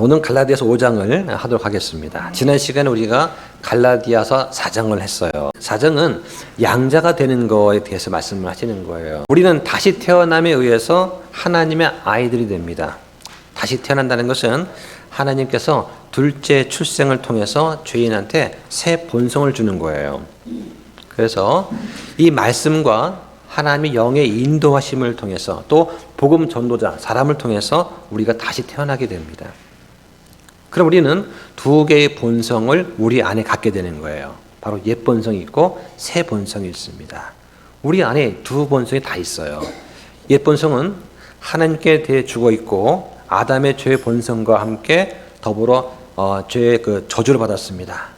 오늘 갈라디아서 5장을 하도록 하겠습니다. 지난 시간에 우리가 갈라디아서 4장을 했어요. 4장은 양자가 되는 거에 대해서 말씀을 하시는 거예요. 우리는 다시 태어남에 의해서 하나님의 아이들이 됩니다. 다시 태어난다는 것은 하나님께서 둘째 출생을 통해서 죄인한테 새 본성을 주는 거예요. 그래서 이 말씀과 하나님의 영의 인도하심을 통해서 또 복음 전도자, 사람을 통해서 우리가 다시 태어나게 됩니다. 그럼 우리는 두 개의 본성을 우리 안에 갖게 되는 거예요. 바로 옛 본성이 있고 새 본성이 있습니다. 우리 안에 두 본성이 다 있어요. 옛 본성은 하나님께 대해 죽어 있고 아담의 죄의 본성과 함께 더불어 죄의 그 저주를 받았습니다.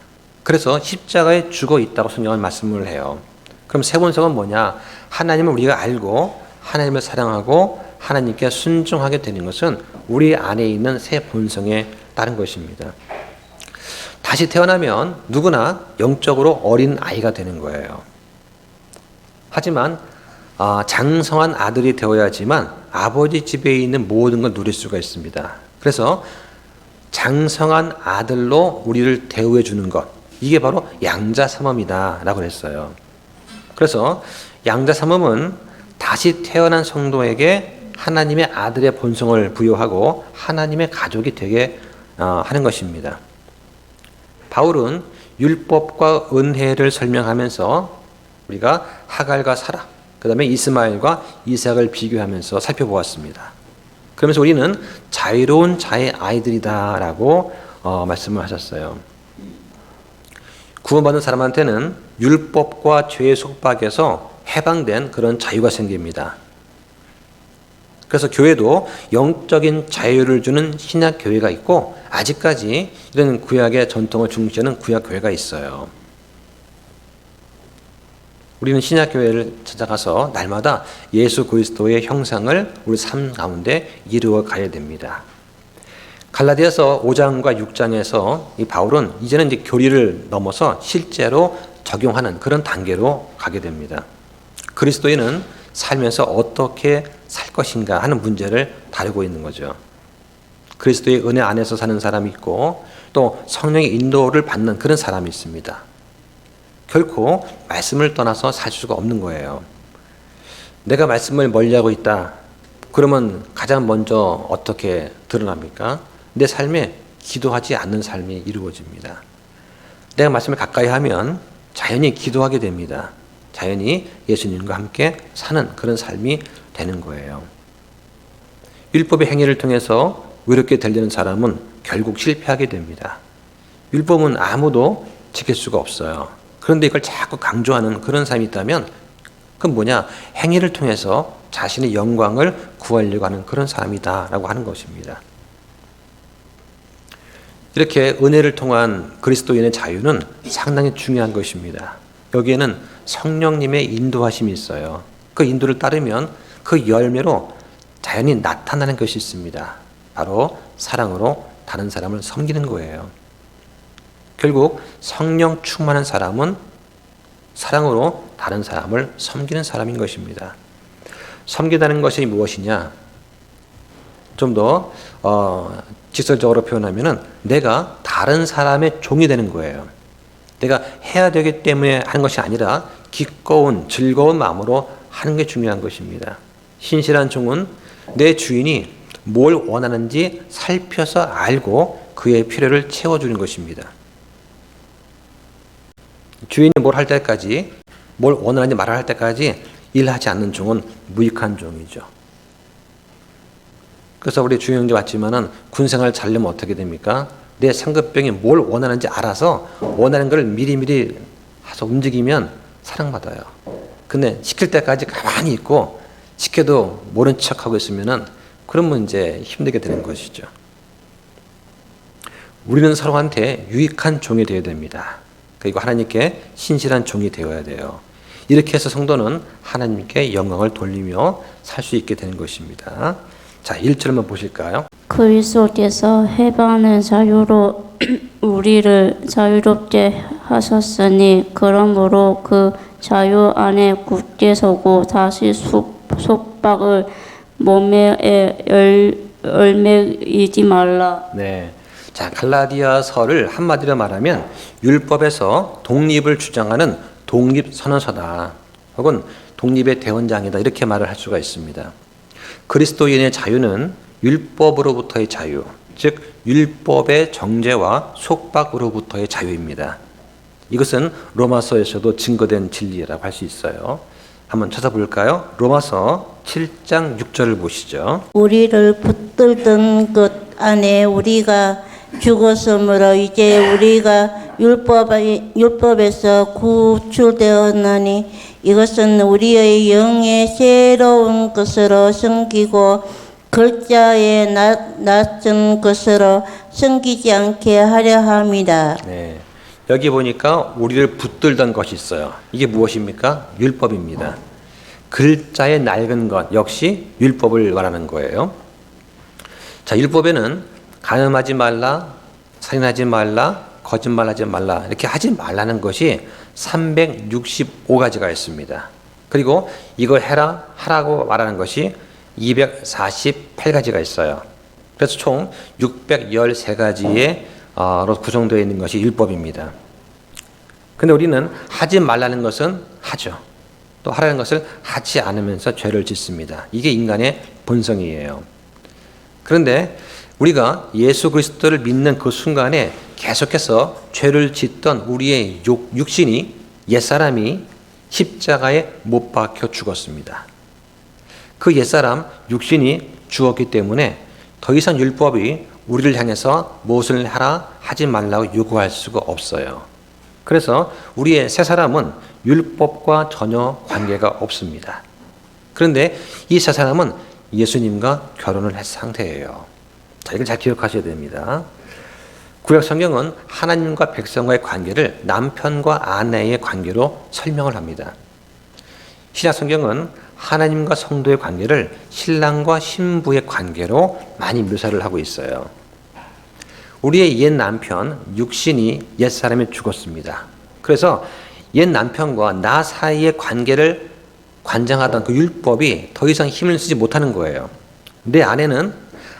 그래서 십자가에 죽어 있다고 성경은 말씀을 해요. 그럼 새 본성은 뭐냐? 하나님을 우리가 알고 하나님을 사랑하고 하나님께 순종하게 되는 것은 우리 안에 있는 새 본성에 따른 것입니다. 다시 태어나면 누구나 영적으로 어린 아이가 되는 거예요. 하지만 장성한 아들이 되어야지만 아버지 집에 있는 모든 걸 누릴 수가 있습니다. 그래서 장성한 아들로 우리를 대우해 주는 것, 이게 바로 양자삼엄이다 라고 했어요. 그래서 양자삼엄은 다시 태어난 성도에게 하나님의 아들의 본성을 부여하고 하나님의 가족이 되게 하는 것입니다. 바울은 율법과 은혜를 설명하면서 우리가 하갈과 사라, 그 다음에 이스마엘과 이삭을 비교하면서 살펴보았습니다. 그러면서 우리는 자유로운 자의 아이들이다 라고 말씀을 하셨어요. 구원받은 사람한테는 율법과 죄의 속박에서 해방된 그런 자유가 생깁니다. 그래서 교회도 영적인 자유를 주는 신약 교회가 있고 아직까지 이런 구약의 전통을 중시하는 구약 교회가 있어요. 우리는 신약 교회를 찾아가서 날마다 예수 그리스도의 형상을 우리 삶 가운데 이루어 가야 됩니다. 갈라디아서 5장과 6장에서 이 바울은 이제는 이제 교리를 넘어서 실제로 적용하는 그런 단계로 가게 됩니다. 그리스도인은 살면서 어떻게 살 것인가 하는 문제를 다루고 있는 거죠. 그리스도의 은혜 안에서 사는 사람이 있고 또 성령의 인도를 받는 그런 사람이 있습니다. 결코 말씀을 떠나서 살 수가 없는 거예요. 내가 말씀을 멀리하고 있다. 그러면 가장 먼저 어떻게 드러납니까? 내 삶에 기도하지 않는 삶이 이루어집니다. 내가 말씀을 가까이 하면 자연히 기도하게 됩니다. 자연히 예수님과 함께 사는 그런 삶이 되는 거예요. 율법의 행위를 통해서 의롭게 되려는 사람은 결국 실패하게 됩니다. 율법은 아무도 지킬 수가 없어요. 그런데 이걸 자꾸 강조하는 그런 삶이 있다면 그건 뭐냐? 행위를 통해서 자신의 영광을 구하려고 하는 그런 사람이다라고 하는 것입니다. 이렇게 은혜를 통한 그리스도인의 자유는 상당히 중요한 것입니다. 여기에는 성령님의 인도하심이 있어요. 그 인도를 따르면 그 열매로 자연히 나타나는 것이 있습니다. 바로 사랑으로 다른 사람을 섬기는 거예요. 결국 성령 충만한 사람은 사랑으로 다른 사람을 섬기는 사람인 것입니다. 섬기다는 것이 무엇이냐? 좀 더 직설적으로 표현하면은 내가 다른 사람의 종이 되는 거예요. 내가 해야 되기 때문에 하는 것이 아니라 기꺼운 즐거운 마음으로 하는 게 중요한 것입니다. 신실한 종은 내 주인이 뭘 원하는지 살펴서 알고 그의 필요를 채워주는 것입니다. 주인이 뭘 할 때까지, 뭘 원하는지 말을 할 때까지 일하지 않는 종은 무익한 종이죠. 그래서 우리 주영제 왔지만은 군생활 잘려면 어떻게 됩니까? 내 상급병이 뭘 원하는지 알아서 원하는 걸 미리미리 해서 움직이면 사랑받아요. 근데 시킬 때까지 가만히 있고 시켜도 모른 척하고 있으면은 그러면 이제 힘들게 되는 것이죠. 우리는 서로한테 유익한 종이 되어야 됩니다. 그리고 하나님께 신실한 종이 되어야 돼요. 이렇게 해서 성도는 하나님께 영광을 돌리며 살 수 있게 되는 것입니다. 자, 1절만 보실까요? 그리스도께서 해방의 자유로 우리를 자유롭게 하셨으니 그러므로 그 자유 안에 굳게 서고 다시 속박을 몸에 얽매이지 말라. 네. 자, 갈라디아서를 한마디로 말하면 율법에서 독립을 주장하는 독립선언서다. 혹은 독립의 대원장이다. 이렇게 말을 할 수가 있습니다. 그리스도인의 자유는 율법으로부터의 자유, 즉 율법의 정죄와 속박으로부터의 자유입니다. 이것은 로마서에서도 증거된 진리라고 할 수 있어요. 한번 찾아볼까요? 로마서 7장 6절을 보시죠. 우리를 붙들던 것 안에 우리가 죽었으므로 이제 우리가 율법에서 구출되었나니 이것은 우리의 영의 새로운 것으로 섬기고 글자의 낯선 것으로 섬기지 않게 하려 합니다. 네. 여기 보니까 우리를 붙들던 것이 있어요. 이게 무엇입니까? 율법입니다. 글자의 낡은 것 역시 율법을 말하는 거예요. 자, 율법에는 간음하지 말라, 살인하지 말라, 거짓말하지 말라 이렇게 하지 말라는 것이 365가지가 있습니다. 그리고 이걸 해라, 하라고 말하는 것이 248가지가 있어요. 그래서 총 613가지의 로 구성되어 있는 것이 율법입니다. 근데 우리는 하지 말라는 것은 하죠. 또 하라는 것을 하지 않으면서 죄를 짓습니다. 이게 인간의 본성이에요. 그런데 우리가 예수 그리스도를 믿는 그 순간에 계속해서 죄를 짓던 우리의 육신이, 옛사람이 십자가에 못 박혀 죽었습니다. 그 옛사람 육신이 죽었기 때문에 더 이상 율법이 우리를 향해서 무엇을 하라 하지 말라고 요구할 수가 없어요. 그래서 우리의 새 사람은 율법과 전혀 관계가 없습니다. 그런데 이 새 사람은 예수님과 결혼을 한 상태예요. 자, 이걸 잘 기억하셔야 됩니다. 구약 성경은 하나님과 백성과의 관계를 남편과 아내의 관계로 설명을 합니다. 신약 성경은 하나님과 성도의 관계를 신랑과 신부의 관계로 많이 묘사를 하고 있어요. 우리의 옛 남편, 육신이 옛 사람이 죽었습니다. 그래서 옛 남편과 나 사이의 관계를 관장하던 그 율법이 더 이상 힘을 쓰지 못하는 거예요. 내 안에는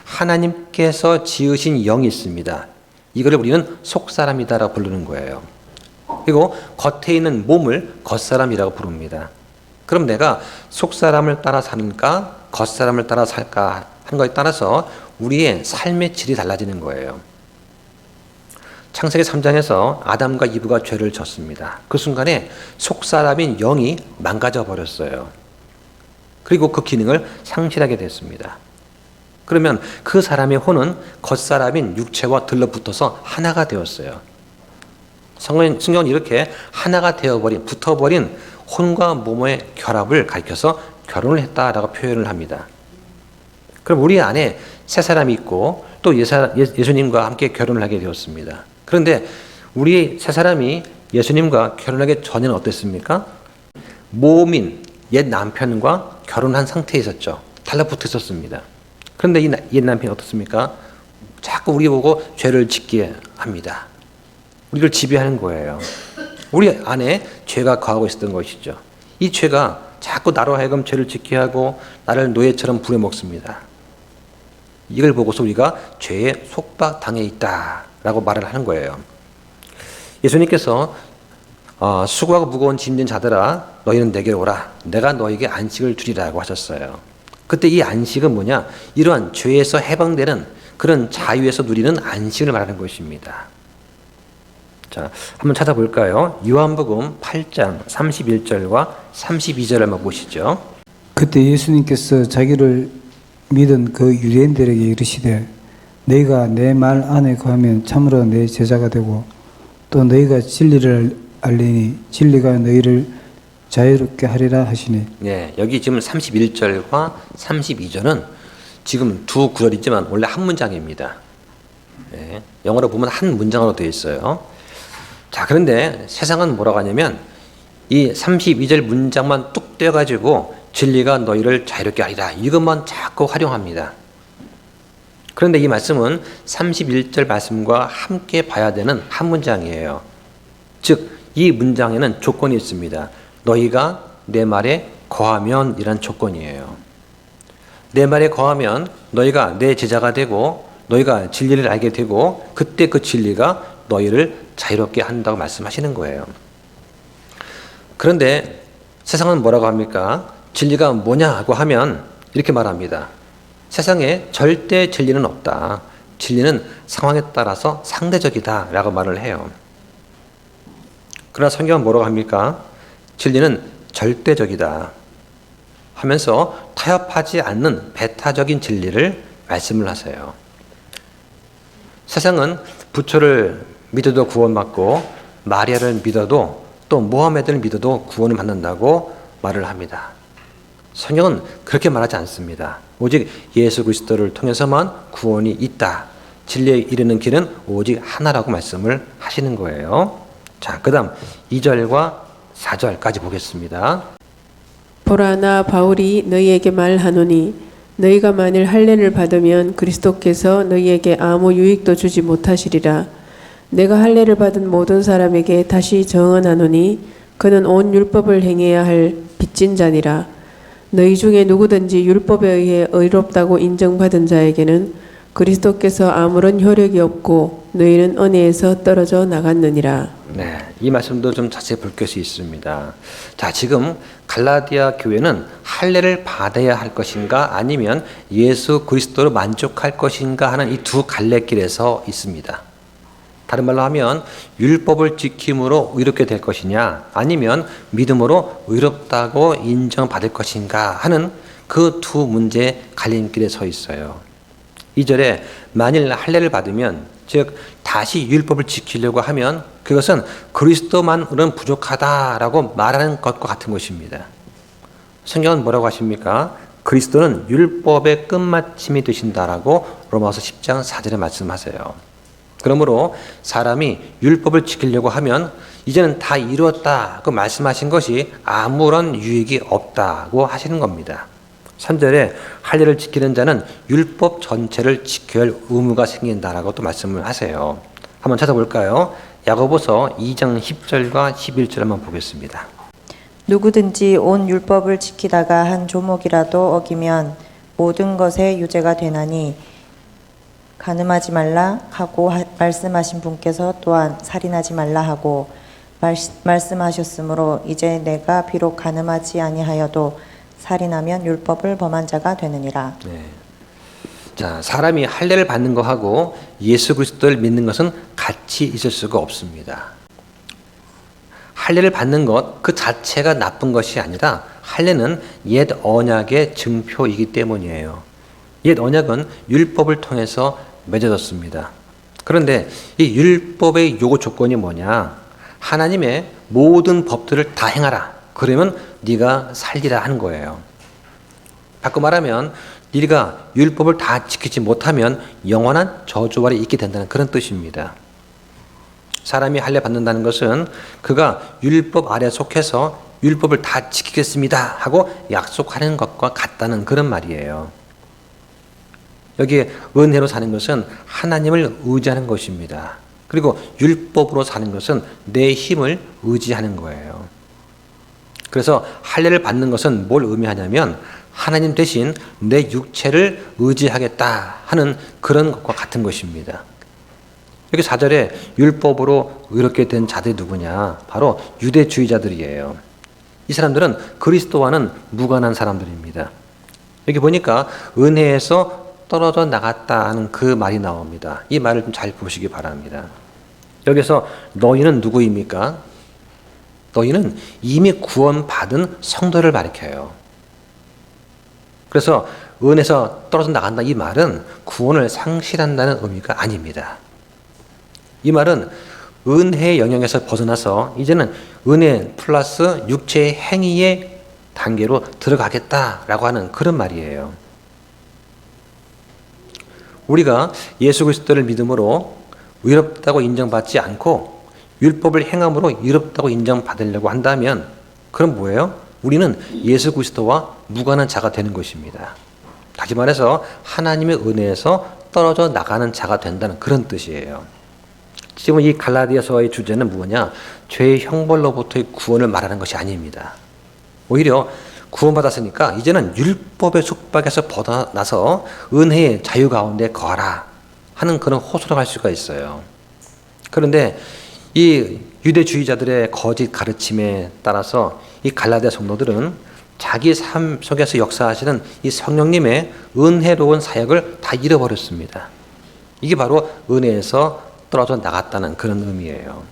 하나님께서 지으신 영이 있습니다. 이거를 우리는 속사람이다라고 부르는 거예요. 그리고 겉에 있는 몸을 겉사람이라고 부릅니다. 그럼 내가 속사람을 따라 살까 겉사람을 따라 살까 하는 것에 따라서 우리의 삶의 질이 달라지는 거예요. 창세기 3장에서 아담과 이브가 죄를 졌습니다. 그 순간에 속사람인 영이 망가져 버렸어요. 그리고 그 기능을 상실하게 됐습니다. 그러면 그 사람의 혼은 겉사람인 육체와 들러붙어서 하나가 되었어요. 성경은 이렇게 하나가 되어버린, 붙어버린 혼과 몸의 결합을 가리켜서 결혼을 했다라고 표현을 합니다. 그럼 우리 안에 새 사람이 있고 또 예수님과 함께 결혼을 하게 되었습니다. 그런데 우리 새 사람이 예수님과 결혼하기 전에는 어땠습니까? 몸인 옛 남편과 결혼한 상태에 있었죠. 달라붙어 있었습니다. 그런데 이 옛 남편이 어떻습니까? 자꾸 우리 보고 죄를 짓게 합니다. 우리를 지배하는 거예요. 우리 안에 죄가 거하고 있었던 것이죠. 이 죄가 자꾸 나로 하여금 죄를 짓게 하고 나를 노예처럼 부려먹습니다. 이걸 보고서 우리가 죄에 속박당해 있다라고 말을 하는 거예요. 예수님께서 수고하고 무거운 짐진 자들아 너희는 내게로 오라 내가 너에게 안식을 주리라고 하셨어요. 그때 이 안식은 뭐냐? 이러한 죄에서 해방되는 그런 자유에서 누리는 안식을 말하는 것입니다. 자, 한번 찾아볼까요? 요한복음 8장 31절과 32절을 한번 보시죠. 그때 예수님께서 자기를 믿은 그 유대인들에게 이르시되 너희가 내 말 안에 거하면 참으로 내 제자가 되고 또 너희가 진리를 알리니 진리가 너희를 자유롭게 하리라 하시니. 네, 여기 지금 31절과 32절은 지금 두 구절이지만 원래 한 문장입니다. 네, 영어로 보면 한 문장으로 되어 있어요. 자, 그런데 세상은 뭐라고 하냐면 이 32절 문장만 뚝 떼어가지고 진리가 너희를 자유롭게 하리라 이것만 자꾸 활용합니다. 그런데 이 말씀은 31절 말씀과 함께 봐야 되는 한 문장이에요. 즉, 이 문장에는 조건이 있습니다. 너희가 내 말에 거하면 이란 조건이에요. 내 말에 거하면 너희가 내 제자가 되고 너희가 진리를 알게 되고 그때 그 진리가 너희를 자유롭게 한다고 말씀하시는 거예요. 그런데 세상은 뭐라고 합니까? 진리가 뭐냐고 하면 이렇게 말합니다. 세상에 절대 진리는 없다. 진리는 상황에 따라서 상대적이다 라고 말을 해요. 그러나 성경은 뭐라고 합니까? 진리는 절대적이다 하면서 타협하지 않는 배타적인 진리를 말씀을 하세요. 세상은 부처를 믿어도 구원받고 마리아를 믿어도 또 모하메드를 믿어도 구원을 받는다고 말을 합니다. 성경은 그렇게 말하지 않습니다. 오직 예수 그리스도를 통해서만 구원이 있다. 진리에 이르는 길은 오직 하나라고 말씀을 하시는 거예요. 자, 그 다음 2절과 4절까지 보겠습니다. 보라, 나 바울이 너희에게 말하노니 너희가 만일 할례를 받으면 그리스도께서 너희에게 아무 유익도 주지 못하시리라. 내가 할례를 받은 모든 사람에게 다시 정언하노니 그는 온 율법을 행해야 할 빚진 자니라. 너희 중에 누구든지 율법에 의해 의롭다고 인정받은 자에게는 그리스도께서 아무런 효력이 없고 너희는 은혜에서 떨어져 나갔느니라. 네, 이 말씀도 좀 자세히 볼 것이 있습니다. 자, 지금 갈라디아 교회는 할례를 받아야 할 것인가 아니면 예수 그리스도로 만족할 것인가 하는 이 두 갈래길에서 있습니다. 다른 말로 하면 율법을 지킴으로 의롭게 될 것이냐 아니면 믿음으로 의롭다고 인정받을 것인가 하는 그 두 문제의 갈림길에 서 있어요. 2절에 만일 할례를 받으면 즉 다시 율법을 지키려고 하면 그것은 그리스도만으로는 부족하다라고 말하는 것과 같은 것입니다. 성경은 뭐라고 하십니까? 그리스도는 율법의 끝마침이 되신다라고 로마서 10장 4절에 말씀하세요. 그러므로 사람이 율법을 지키려고 하면 이제는 다 이루었다고 말씀하신 것이 아무런 유익이 없다고 하시는 겁니다. 3절에 할례를 지키는 자는 율법 전체를 지켜야 할 의무가 생긴다라고 또 말씀을 하세요. 한번 찾아볼까요? 야고보서 2장 10절과 11절 한번 보겠습니다. 누구든지 온 율법을 지키다가 한 조목이라도 어기면 모든 것에 유죄가 되나니 간음하지 말라 하고 말씀하신 분께서 또한 살인하지 말라 하고 말씀하셨으므로 이제 내가 비록 간음하지 아니하여도 살인하면 율법을 범한 자가 되느니라. 네. 자, 사람이 할례를 받는 것하고 예수 그리스도를 믿는 것은 같이 있을 수가 없습니다. 할례를 받는 것 그 자체가 나쁜 것이 아니라 할례는 옛 언약의 증표이기 때문이에요. 옛 언약은 율법을 통해서 맺어졌습니다. 그런데 이 율법의 요구 조건이 뭐냐? 하나님의 모든 법들을 다 행하라. 그러면 네가 살리라 하는 거예요. 바꿔 말하면 네가 율법을 다 지키지 못하면 영원한 저주 아래 있게 된다는 그런 뜻입니다. 사람이 할례 받는다는 것은 그가 율법 아래 속해서 율법을 다 지키겠습니다 하고 약속하는 것과 같다는 그런 말이에요. 여기에 은혜로 사는 것은 하나님을 의지하는 것입니다. 그리고 율법으로 사는 것은 내 힘을 의지하는 거예요. 그래서 할례를 받는 것은 뭘 의미하냐면 하나님 대신 내 육체를 의지하겠다 하는 그런 것과 같은 것입니다. 여기 4절에 율법으로 의롭게 된 자들이 누구냐? 바로 유대주의자들이에요. 이 사람들은 그리스도와는 무관한 사람들입니다. 여기 보니까 은혜에서 떨어져 나갔다 하는 그 말이 나옵니다. 이 말을 좀 잘 보시기 바랍니다. 여기서 너희는 누구입니까? 너희는 이미 구원받은 성도를 가리켜요. 그래서 은혜에서 떨어져 나간다 이 말은 구원을 상실한다는 의미가 아닙니다. 이 말은 은혜의 영역에서 벗어나서 이제는 은혜 플러스 육체의 행위의 단계로 들어가겠다라고 하는 그런 말이에요. 우리가 예수 그리스도를 믿음으로 의롭다고 인정받지 않고 율법을 행함으로 의롭다고 인정받으려고 한다면 그럼 뭐예요? 우리는 예수 그리스도와 무관한 자가 되는 것입니다. 다시 말해서 하나님의 은혜에서 떨어져 나가는 자가 된다는 그런 뜻이에요. 지금 이 갈라디아서의 주제는 뭐냐? 죄의 형벌로부터의 구원을 말하는 것이 아닙니다. 오히려 구원받았으니까 이제는 율법의 속박에서 벗어나서 은혜의 자유 가운데 거하라 하는 그런 호소를 할 수가 있어요. 그런데 이 유대주의자들의 거짓 가르침에 따라서 이 갈라디아 성도들은 자기 삶 속에서 역사하시는 이 성령님의 은혜로운 사역을 다 잃어버렸습니다. 이게 바로 은혜에서 떨어져 나갔다는 그런 의미예요.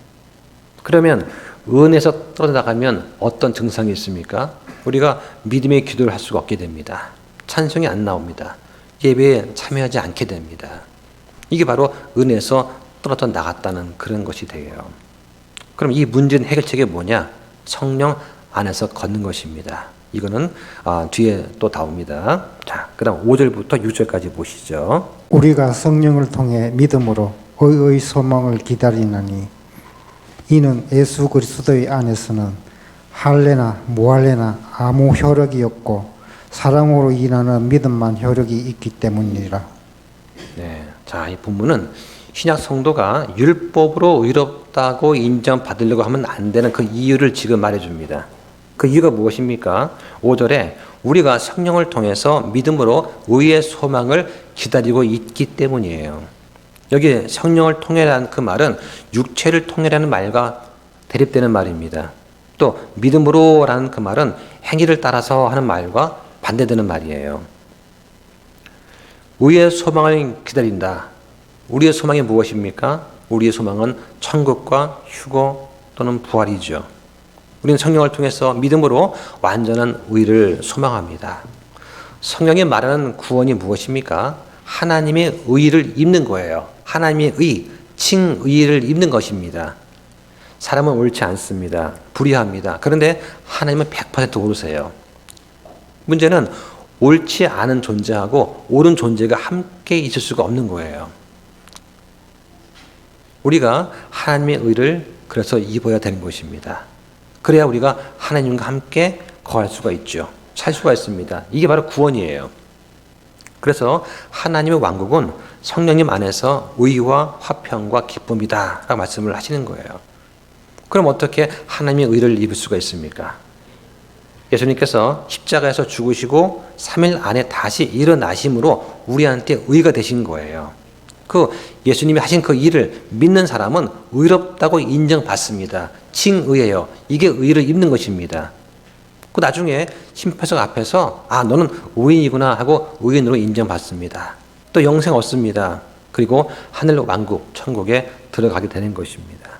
그러면 은혜에서 떨어져 나가면 어떤 증상이 있습니까? 우리가 믿음의 기도를 할 수가 없게 됩니다. 찬송이 안 나옵니다. 예배에 참여하지 않게 됩니다. 이게 바로 은혜에서 떨어져 나갔다는 그런 것이 돼요. 그럼 이 문제는 해결책이 뭐냐? 성령 안에서 걷는 것입니다. 이거는 뒤에 또 나옵니다. 자, 그다음 5절부터 6절까지 보시죠. 우리가 성령을 통해 믿음으로 의의 소망을 기다리나니 이는 예수 그리스도의 안에서는 할례나 무할례나 아무 효력이 없고 사랑으로 인하는 믿음만 효력이 있기 때문이라. 네, 자, 이 본문은 신약 성도가 율법으로 의롭다고 인정받으려고 하면 안 되는 그 이유를 지금 말해줍니다. 그 이유가 무엇입니까? 5절에 우리가 성령을 통해서 믿음으로 의의 소망을 기다리고 있기 때문이에요. 여기 성령을 통해라는 그 말은 육체를 통해라는 말과 대립되는 말입니다. 또 믿음으로라는 그 말은 행위를 따라서 하는 말과 반대되는 말이에요. 의의 소망을 기다린다. 우리의 소망이 무엇입니까? 우리의 소망은 천국과 휴거 또는 부활이죠. 우리는 성령을 통해서 믿음으로 완전한 의를 소망합니다. 성령이 말하는 구원이 무엇입니까? 하나님의 의를 입는 거예요. 하나님의 의, 칭의를 입는 것입니다. 사람은 옳지 않습니다. 불의합니다. 그런데 하나님은 100% 옳으세요. 문제는 옳지 않은 존재하고 옳은 존재가 함께 있을 수가 없는 거예요. 우리가 하나님의 의를 그래서 입어야 되는 것입니다. 그래야 우리가 하나님과 함께 거할 수가 있죠. 살 수가 있습니다. 이게 바로 구원이에요. 그래서 하나님의 왕국은 성령님 안에서 의와 화평과 기쁨이다 라고 말씀을 하시는 거예요. 그럼 어떻게 하나님의 의를 입을 수가 있습니까? 예수님께서 십자가에서 죽으시고 3일 안에 다시 일어나심으로 우리한테 의가 되신 거예요. 그 예수님이 하신 그 일을 믿는 사람은 의롭다고 인정받습니다. 칭의예요. 이게 의를 입는 것입니다. 그 나중에 심판석 앞에서 너는 의인이구나 하고 의인으로 인정받습니다. 또 영생 얻습니다. 그리고 하늘 왕국, 천국에 들어가게 되는 것입니다.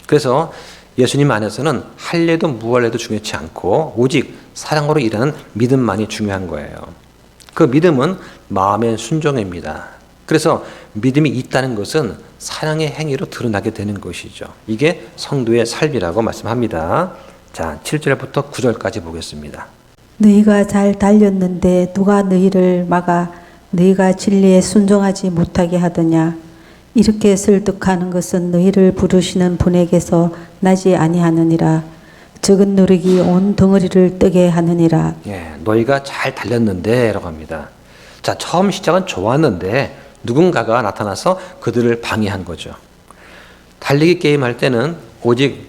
그래서 예수님 안에서는 할례도 무할례도 중요치 않고 오직 사랑으로 일하는 믿음만이 중요한 거예요. 그 믿음은 마음의 순종입니다. 그래서 믿음이 있다는 것은 사랑의 행위로 드러나게 되는 것이죠. 이게 성도의 삶이라고 말씀합니다. 자, 7절부터 9절까지 보겠습니다. 너희가 잘 달렸는데 누가 너희를 막아 너희가 진리에 순종하지 못하게 하더냐. 이렇게 설득하는 것은 너희를 부르시는 분에게서 나지 아니하느니라. 적은 누룩이 온 덩어리를 뜨게 하느니라. 너희가 잘 달렸는데 라고 합니다. 자, 처음 시작은 좋았는데 누군가가 나타나서 그들을 방해한 거죠. 달리기 게임 할 때는 오직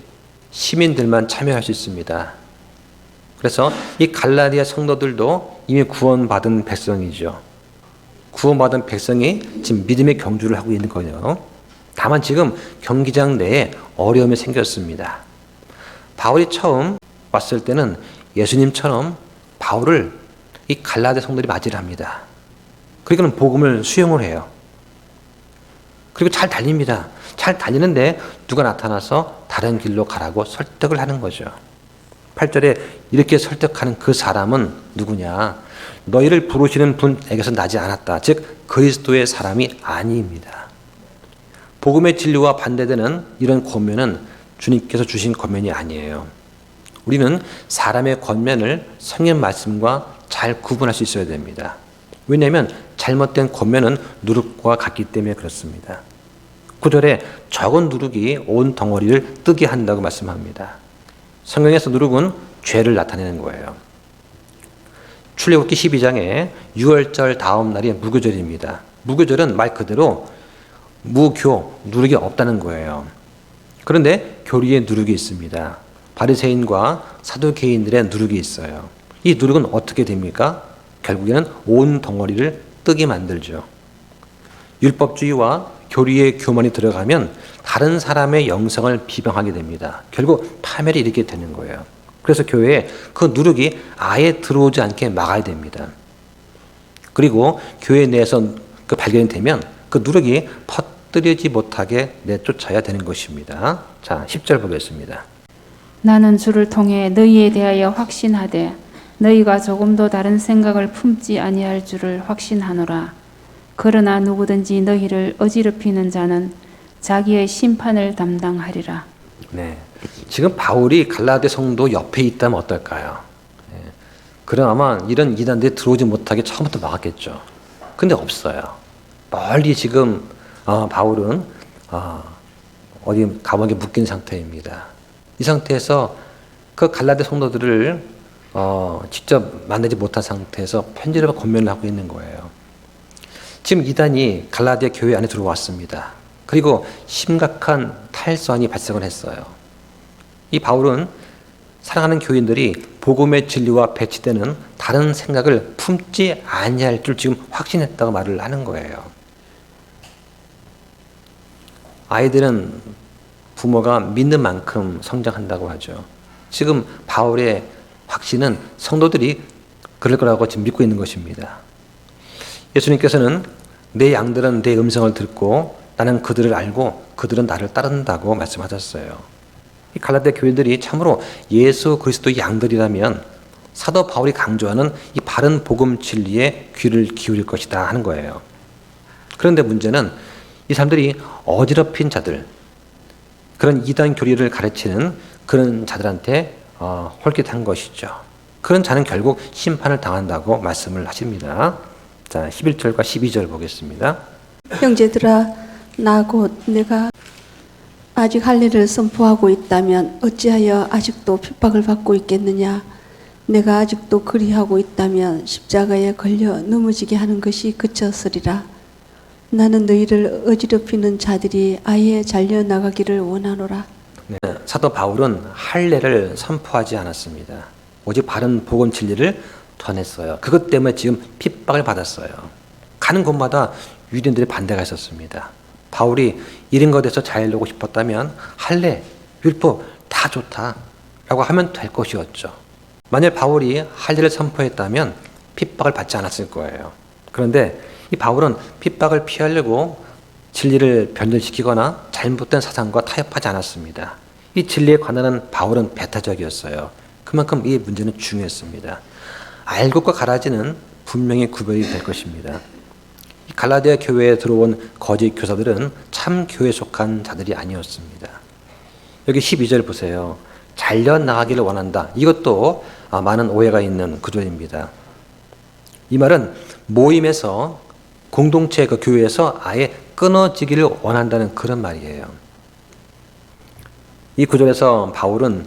시민들만 참여할 수 있습니다. 그래서 이 갈라디아 성도들도 이미 구원받은 백성이죠. 구원받은 백성이 지금 믿음의 경주를 하고 있는 거예요. 다만 지금 경기장 내에 어려움이 생겼습니다. 바울이 처음 왔을 때는 예수님처럼 바울을 이 갈라디아 성도들이 맞이를 합니다. 그러니까 복음을 수용을 해요. 그리고 잘 달립니다. 잘 달리는데 누가 나타나서 다른 길로 가라고 설득을 하는 거죠. 8절에 이렇게 설득하는 그 사람은 누구냐? 너희를 부르시는 분에게서 나지 않았다. 즉 그리스도의 사람이 아니입니다. 복음의 진리와 반대되는 이런 권면은 주님께서 주신 권면이 아니에요. 우리는 사람의 권면을 성경 말씀과 잘 구분할 수 있어야 됩니다. 왜냐하면 잘못된 권면은 누룩과 같기 때문에 그렇습니다. 9절에 적은 누룩이 온 덩어리를 뜨게 한다고 말씀합니다. 성경에서 누룩은 죄를 나타내는 거예요. 출애굽기 12장에 6월절 다음 날이 무교절입니다. 무교절은 말 그대로 무교, 누룩이 없다는 거예요. 그런데 교리에 누룩이 있습니다. 바리새인과 사두개인들의 누룩이 있어요. 이 누룩은 어떻게 됩니까? 결국에는 온 덩어리를 뜨게 만들죠. 율법주의와 교리의 교만이 들어가면 다른 사람의 영성을 비방하게 됩니다. 결국 파멸이 일으키게 되는 거예요. 그래서 교회에 그 누룩이 아예 들어오지 않게 막아야 됩니다. 그리고 교회 내에서 그 발견이 되면 그 누룩이 퍼뜨리지 못하게 내쫓아야 되는 것입니다. 자, 10절 보겠습니다. 나는 주를 통해 너희에 대하여 확신하되 너희가 조금도 다른 생각을 품지 아니할 줄을 확신하노라. 그러나 누구든지 너희를 어지럽히는 자는 자기의 심판을 담당하리라. 네, 지금 바울이 갈라디 성도 옆에 있다면 어떨까요? 네. 그럼 아마 이런 이단들이 들어오지 못하게 처음부터 막았겠죠. 근데 없어요. 멀리 지금 바울은 어디 감옥에 묶인 상태입니다. 이 상태에서 그 갈라디 성도들을 직접 만나지 못한 상태에서 편지로 권면을 하고 있는 거예요. 지금 이단이 갈라디아 교회 안에 들어왔습니다. 그리고 심각한 탈선이 발생을 했어요. 이 바울은 사랑하는 교인들이 복음의 진리와 배치되는 다른 생각을 품지 아니할 줄 지금 확신했다고 말을 하는 거예요. 아이들은 부모가 믿는 만큼 성장한다고 하죠. 지금 바울의 확신은 성도들이 그럴 거라고 지금 믿고 있는 것입니다. 예수님께서는 내 양들은 내 음성을 듣고 나는 그들을 알고 그들은 나를 따른다고 말씀하셨어요. 이 갈라디아 교인들이 참으로 예수 그리스도의 양들이라면 사도 바울이 강조하는 이 바른 복음 진리에 귀를 기울일 것이다 하는 거예요. 그런데 문제는 이 사람들이 어지럽힌 자들, 그런 이단 교리를 가르치는 그런 자들한테 홀깃한 것이죠. 그런 자는 결국 심판을 당한다고 말씀을 하십니다. 자, 11절과 12절 보겠습니다. 형제들아, 나 곧 내가 아직 할례를 선포하고 있다면 어찌하여 아직도 핍박을 받고 있겠느냐? 내가 아직도 그리하고 있다면 십자가에 걸려 넘어지게 하는 것이 그쳤으리라. 나는 너희를 어지럽히는 자들이 아예 잘려나가기를 원하노라. 네, 사도 바울은 할례를 선포하지 않았습니다. 오직 바른 복음 진리를 전했어요. 그것 때문에 지금 핍박을 받았어요. 가는 곳마다 유대인들의 반대가 있었습니다. 바울이 이런 것에 대해서 자유로고 싶었다면 할례, 율법 다 좋다라고 하면 될 것이었죠. 만약 바울이 할례를 선포했다면 핍박을 받지 않았을 거예요. 그런데 이 바울은 핍박을 피하려고 진리를 변절시키거나 잘못된 사상과 타협하지 않았습니다. 이 진리에 관한 바울은 배타적이었어요. 그만큼 이 문제는 중요했습니다. 알 것과 가라지는 분명히 구별이 될 것입니다. 이 갈라디아 교회에 들어온 거짓 교사들은 참 교회에 속한 자들이 아니었습니다. 여기 12절 보세요. 잘려나가기를 원한다. 이것도 많은 오해가 있는 구절입니다. 이 말은 모임에서 공동체 그 교회에서 아예 끊어지기를 원한다는 그런 말이에요. 이 구절에서 바울은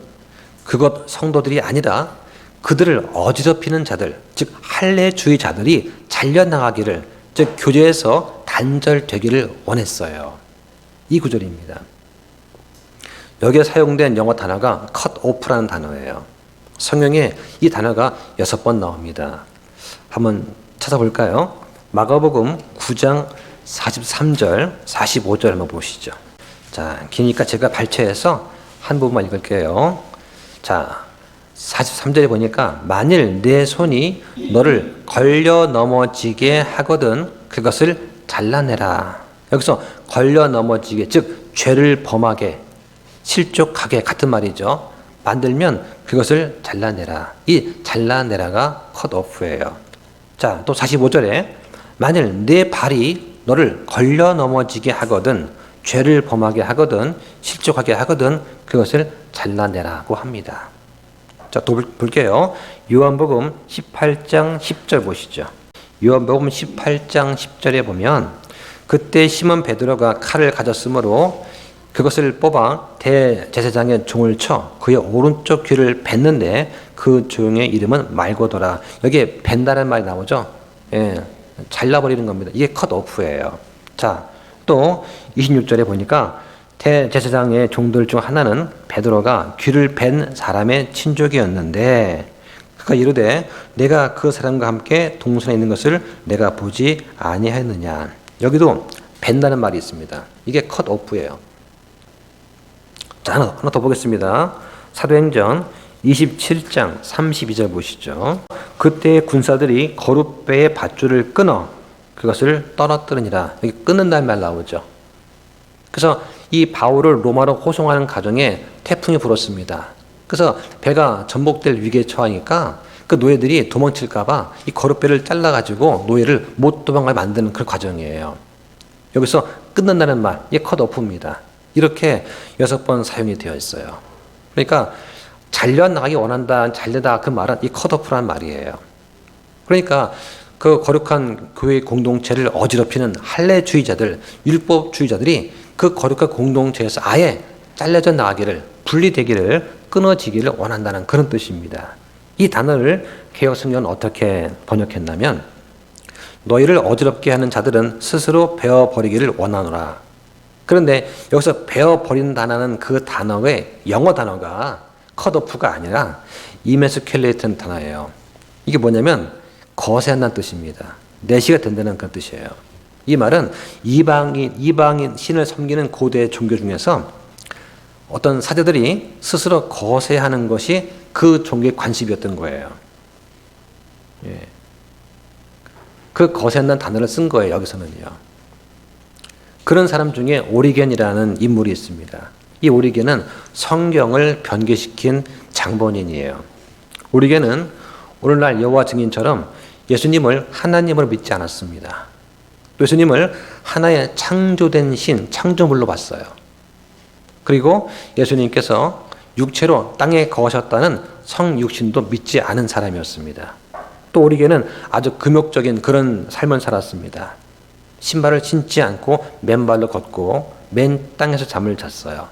그것 성도들이 아니라 그들을 어지럽히는 자들, 즉 할례주의자들이 잘려나가기를, 즉 교제에서 단절되기를 원했어요. 이 구절입니다. 여기에 사용된 영어 단어가 cut off라는 단어예요. 성경에 이 단어가 6번 나옵니다. 한번 찾아볼까요? 마가복음 9장 43절, 45절 한번 보시죠. 자, 기니까 제가 발췌해서 한 부분만 읽을게요. 자, 43절에 보니까 만일 내 손이 너를 걸려 넘어지게 하거든 그것을 잘라내라. 여기서 걸려 넘어지게, 즉 죄를 범하게, 실족하게 같은 말이죠. 만들면 그것을 잘라내라. 이 잘라내라가 컷오프예요. 자, 또 45절에 만일 내 발이 너를 걸려 넘어지게 하거든, 죄를 범하게 하거든, 실족하게 하거든 그것을 잘라내라고 합니다. 자, 또 볼게요. 요한복음 18장 10절 보시죠. 요한복음 18장 10절에 보면 그때 시몬 베드로가 칼을 가졌으므로 그것을 뽑아 대제사장의 종을 쳐 그의 오른쪽 귀를 뱉는데 그 종의 이름은 말고더라. 여기에 벤다는 말이 나오죠. 예, 잘라버리는 겁니다. 이게 컷오프예요. 자, 또 26절에 보니까 대제사장의 종들 중 하나는 베드로가 귀를 벤 사람의 친족이었는데 그가 이르되 내가 그 사람과 함께 동선에 있는 것을 내가 보지 아니하였느냐. 여기도 벤다는 말이 있습니다. 이게 컷오프예요. 자, 하나 더 보겠습니다. 사도행전 27장 32절 보시죠. 그때 군사들이 거룻배의 밧줄을 끊어 그것을 떨어뜨리니라. 여기 끊는다는 말 나오죠. 그래서 이 바울을 로마로 호송하는 과정에 태풍이 불었습니다. 그래서 배가 전복될 위기에 처하니까 그 노예들이 도망칠까봐 이 거룻배를 잘라가지고 노예를 못 도망가게 만드는 그런 과정이에요. 여기서 끊는다는 말, 이게 컷오프입니다. 이렇게 6번 사용이 되어 있어요. 그러니까 잘려나가기 원한다, 잘려다 그 말은 이 컷오프라는 말이에요. 그러니까 그 거룩한 교회 공동체를 어지럽히는 할례주의자들, 율법주의자들이 그 거룩한 공동체에서 아예 잘려져 나가기를, 분리되기를, 끊어지기를 원한다는 그런 뜻입니다. 이 단어를 개역성경은 어떻게 번역했냐면 너희를 어지럽게 하는 자들은 스스로 베어버리기를 원하노라. 그런데 여기서 베어버린다는 그 단어의 영어 단어가 컷오프가 아니라 이메스큘레이트는 단어예요. 이게 뭐냐면 거세한다는 뜻입니다. 내시가 된다는 그런 뜻이에요. 이 말은 이방인 신을 섬기는 고대 종교 중에서 어떤 사제들이 스스로 거세하는 것이 그 종교의 관습이었던 거예요. 예. 그 거세한다는 단어를 쓴 거예요. 여기서는요. 그런 사람 중에 오리겐이라는 인물이 있습니다. 이 오리겐은 성경을 변개시킨 장본인이에요. 오리겐은 오늘날 여호와 증인처럼 예수님을 하나님으로 믿지 않았습니다. 예수님을 하나의 창조된 신, 창조물로 봤어요. 그리고 예수님께서 육체로 땅에 거하셨다는 성육신도 믿지 않은 사람이었습니다. 또 오리겐은 아주 금욕적인 그런 삶을 살았습니다. 신발을 신지 않고 맨발로 걷고 맨 땅에서 잠을 잤어요.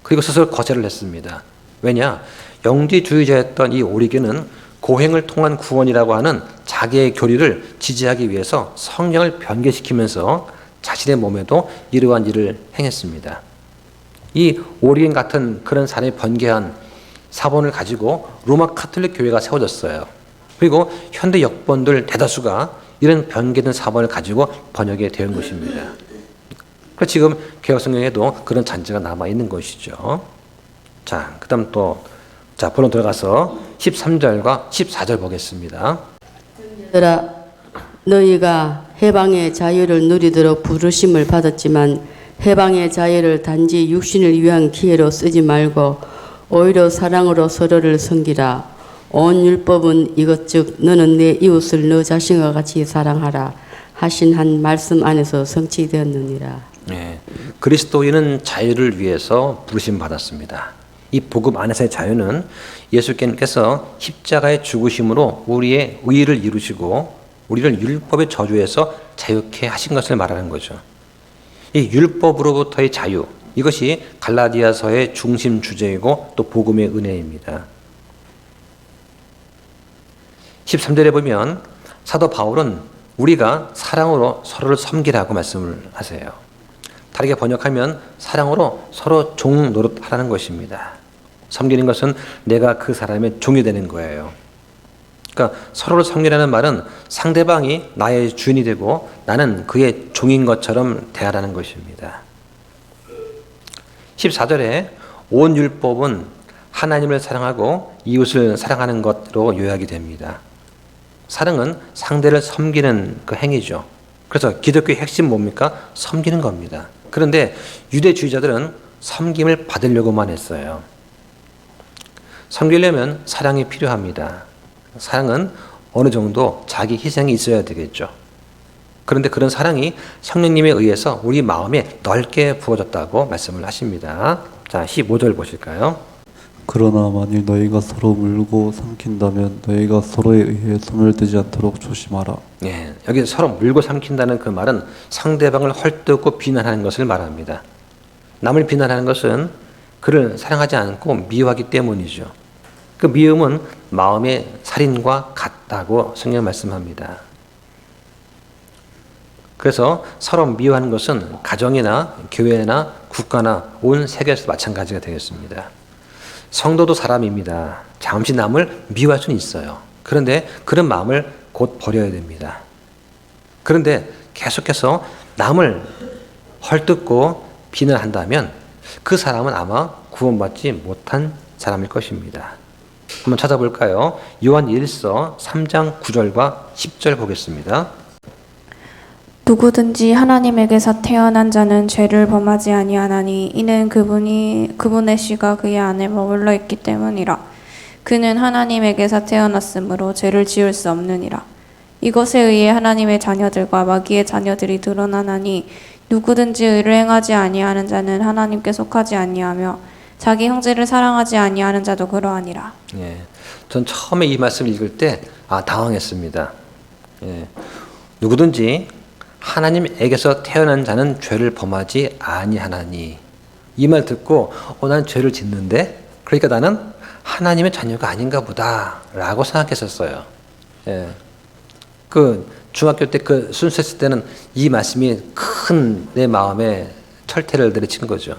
그리고 스스로 거절을 했습니다. 왜냐? 영지주의자였던 이 오리겐은 고행을 통한 구원이라고 하는 자기의 교리를 지지하기 위해서 성경을 변개시키면서 자신의 몸에도 이러한 일을 행했습니다. 이 오리겐 같은 그런 사람이 번개한 사본을 가지고 로마 카톨릭 교회가 세워졌어요. 그리고 현대 역본들 대다수가 이런 변개된 사본을 가지고 번역이 된 것입니다. 그래서 지금 개혁성경에도 그런 잔재가 남아있는 것이죠. 자, 그 다음 또 본론 들어가서 13절과 14절 보겠습니다. 얘들아, 너희가 해방의 자유를 누리도록 부르심을 받았지만 해방의 자유를 단지 육신을 위한 기회로 쓰지 말고 오히려 사랑으로 서로를 섬기라. 온 율법은 이것 즉 너는 내 이웃을 너 자신과 같이 사랑하라 하신 한 말씀 안에서 성취되었느니라. 네, 그리스도인은 자유를 위해서 부르심 받았습니다. 이 복음 안에서의 자유는 예수께서 십자가의 죽으심으로 우리의 의의를 이루시고 우리를 율법의 저주에서 자유케 하신 것을 말하는 거죠. 이 율법으로부터의 자유, 이것이 갈라디아서의 중심 주제이고 또 복음의 은혜입니다. 13절에 보면 사도 바울은 우리가 사랑으로 서로를 섬기라고 말씀을 하세요. 다르게 번역하면 사랑으로 서로 종 노릇하라는 것입니다. 섬기는 것은 내가 그 사람의 종이 되는 거예요. 그러니까 서로를 섬기라는 말은 상대방이 나의 주인이 되고 나는 그의 종인 것처럼 대하라는 것입니다. 14절에 온 율법은 하나님을 사랑하고 이웃을 사랑하는 것으로 요약이 됩니다. 사랑은 상대를 섬기는 그 행위죠. 그래서 기독교의 핵심 뭡니까? 섬기는 겁니다. 그런데 유대주의자들은 섬김을 받으려고만 했어요. 섬기려면 사랑이 필요합니다. 사랑은 어느 정도 자기 희생이 있어야 되겠죠. 그런데 그런 사랑이 성령님에 의해서 우리 마음에 넓게 부어졌다고 말씀을 하십니다. 자, 15절 보실까요? 그러나 만일 너희가 서로 물고 삼킨다면 너희가 서로에 의해 소멸되지 않도록 조심하라. 네, 여기 서로 물고 삼킨다는 그 말은 상대방을 헐뜯고 비난하는 것을 말합니다. 남을 비난하는 것은 그를 사랑하지 않고 미워하기 때문이죠. 그 미움은 마음의 살인과 같다고 성경 말씀합니다. 그래서 서로 미워하는 것은 가정이나 교회나 국가나 온 세계에서 마찬가지가 되겠습니다. 성도도 사람입니다. 잠시 남을 미워할 수는 있어요. 그런데 그런 마음을 곧 버려야 됩니다. 그런데 계속해서 남을 헐뜯고 비난한다면 그 사람은 아마 구원받지 못한 사람일 것입니다. 한번 찾아볼까요? 요한 1서 3장 9절과 10절 보겠습니다. 누구든지 하나님에게서 태어난 자는 죄를 범하지 아니하나니 이는 그분의 씨가 그의 안에 머물러 있기 때문이라. 그는 하나님에게서 태어났으므로 죄를 지을 수 없느니라. 이것에 의해 하나님의 자녀들과 마귀의 자녀들이 드러나나니 누구든지 의를 행하지 아니하는 자는 하나님께 속하지 아니하며 자기 형제를 사랑하지 아니하는 자도 그러하니라. 예, 전 처음에 이 말씀을 읽을 때 당황했습니다. 예, 누구든지 하나님에게서 태어난 자는 죄를 범하지 아니하나니, 이 말 듣고 난 죄를 짓는데, 그러니까 나는 하나님의 자녀가 아닌가 보다라고 생각했었어요. 예, 그 중학교 때 그 순수했을 때는 이 말씀이 큰 내 마음에 철퇴를 내리친 거죠.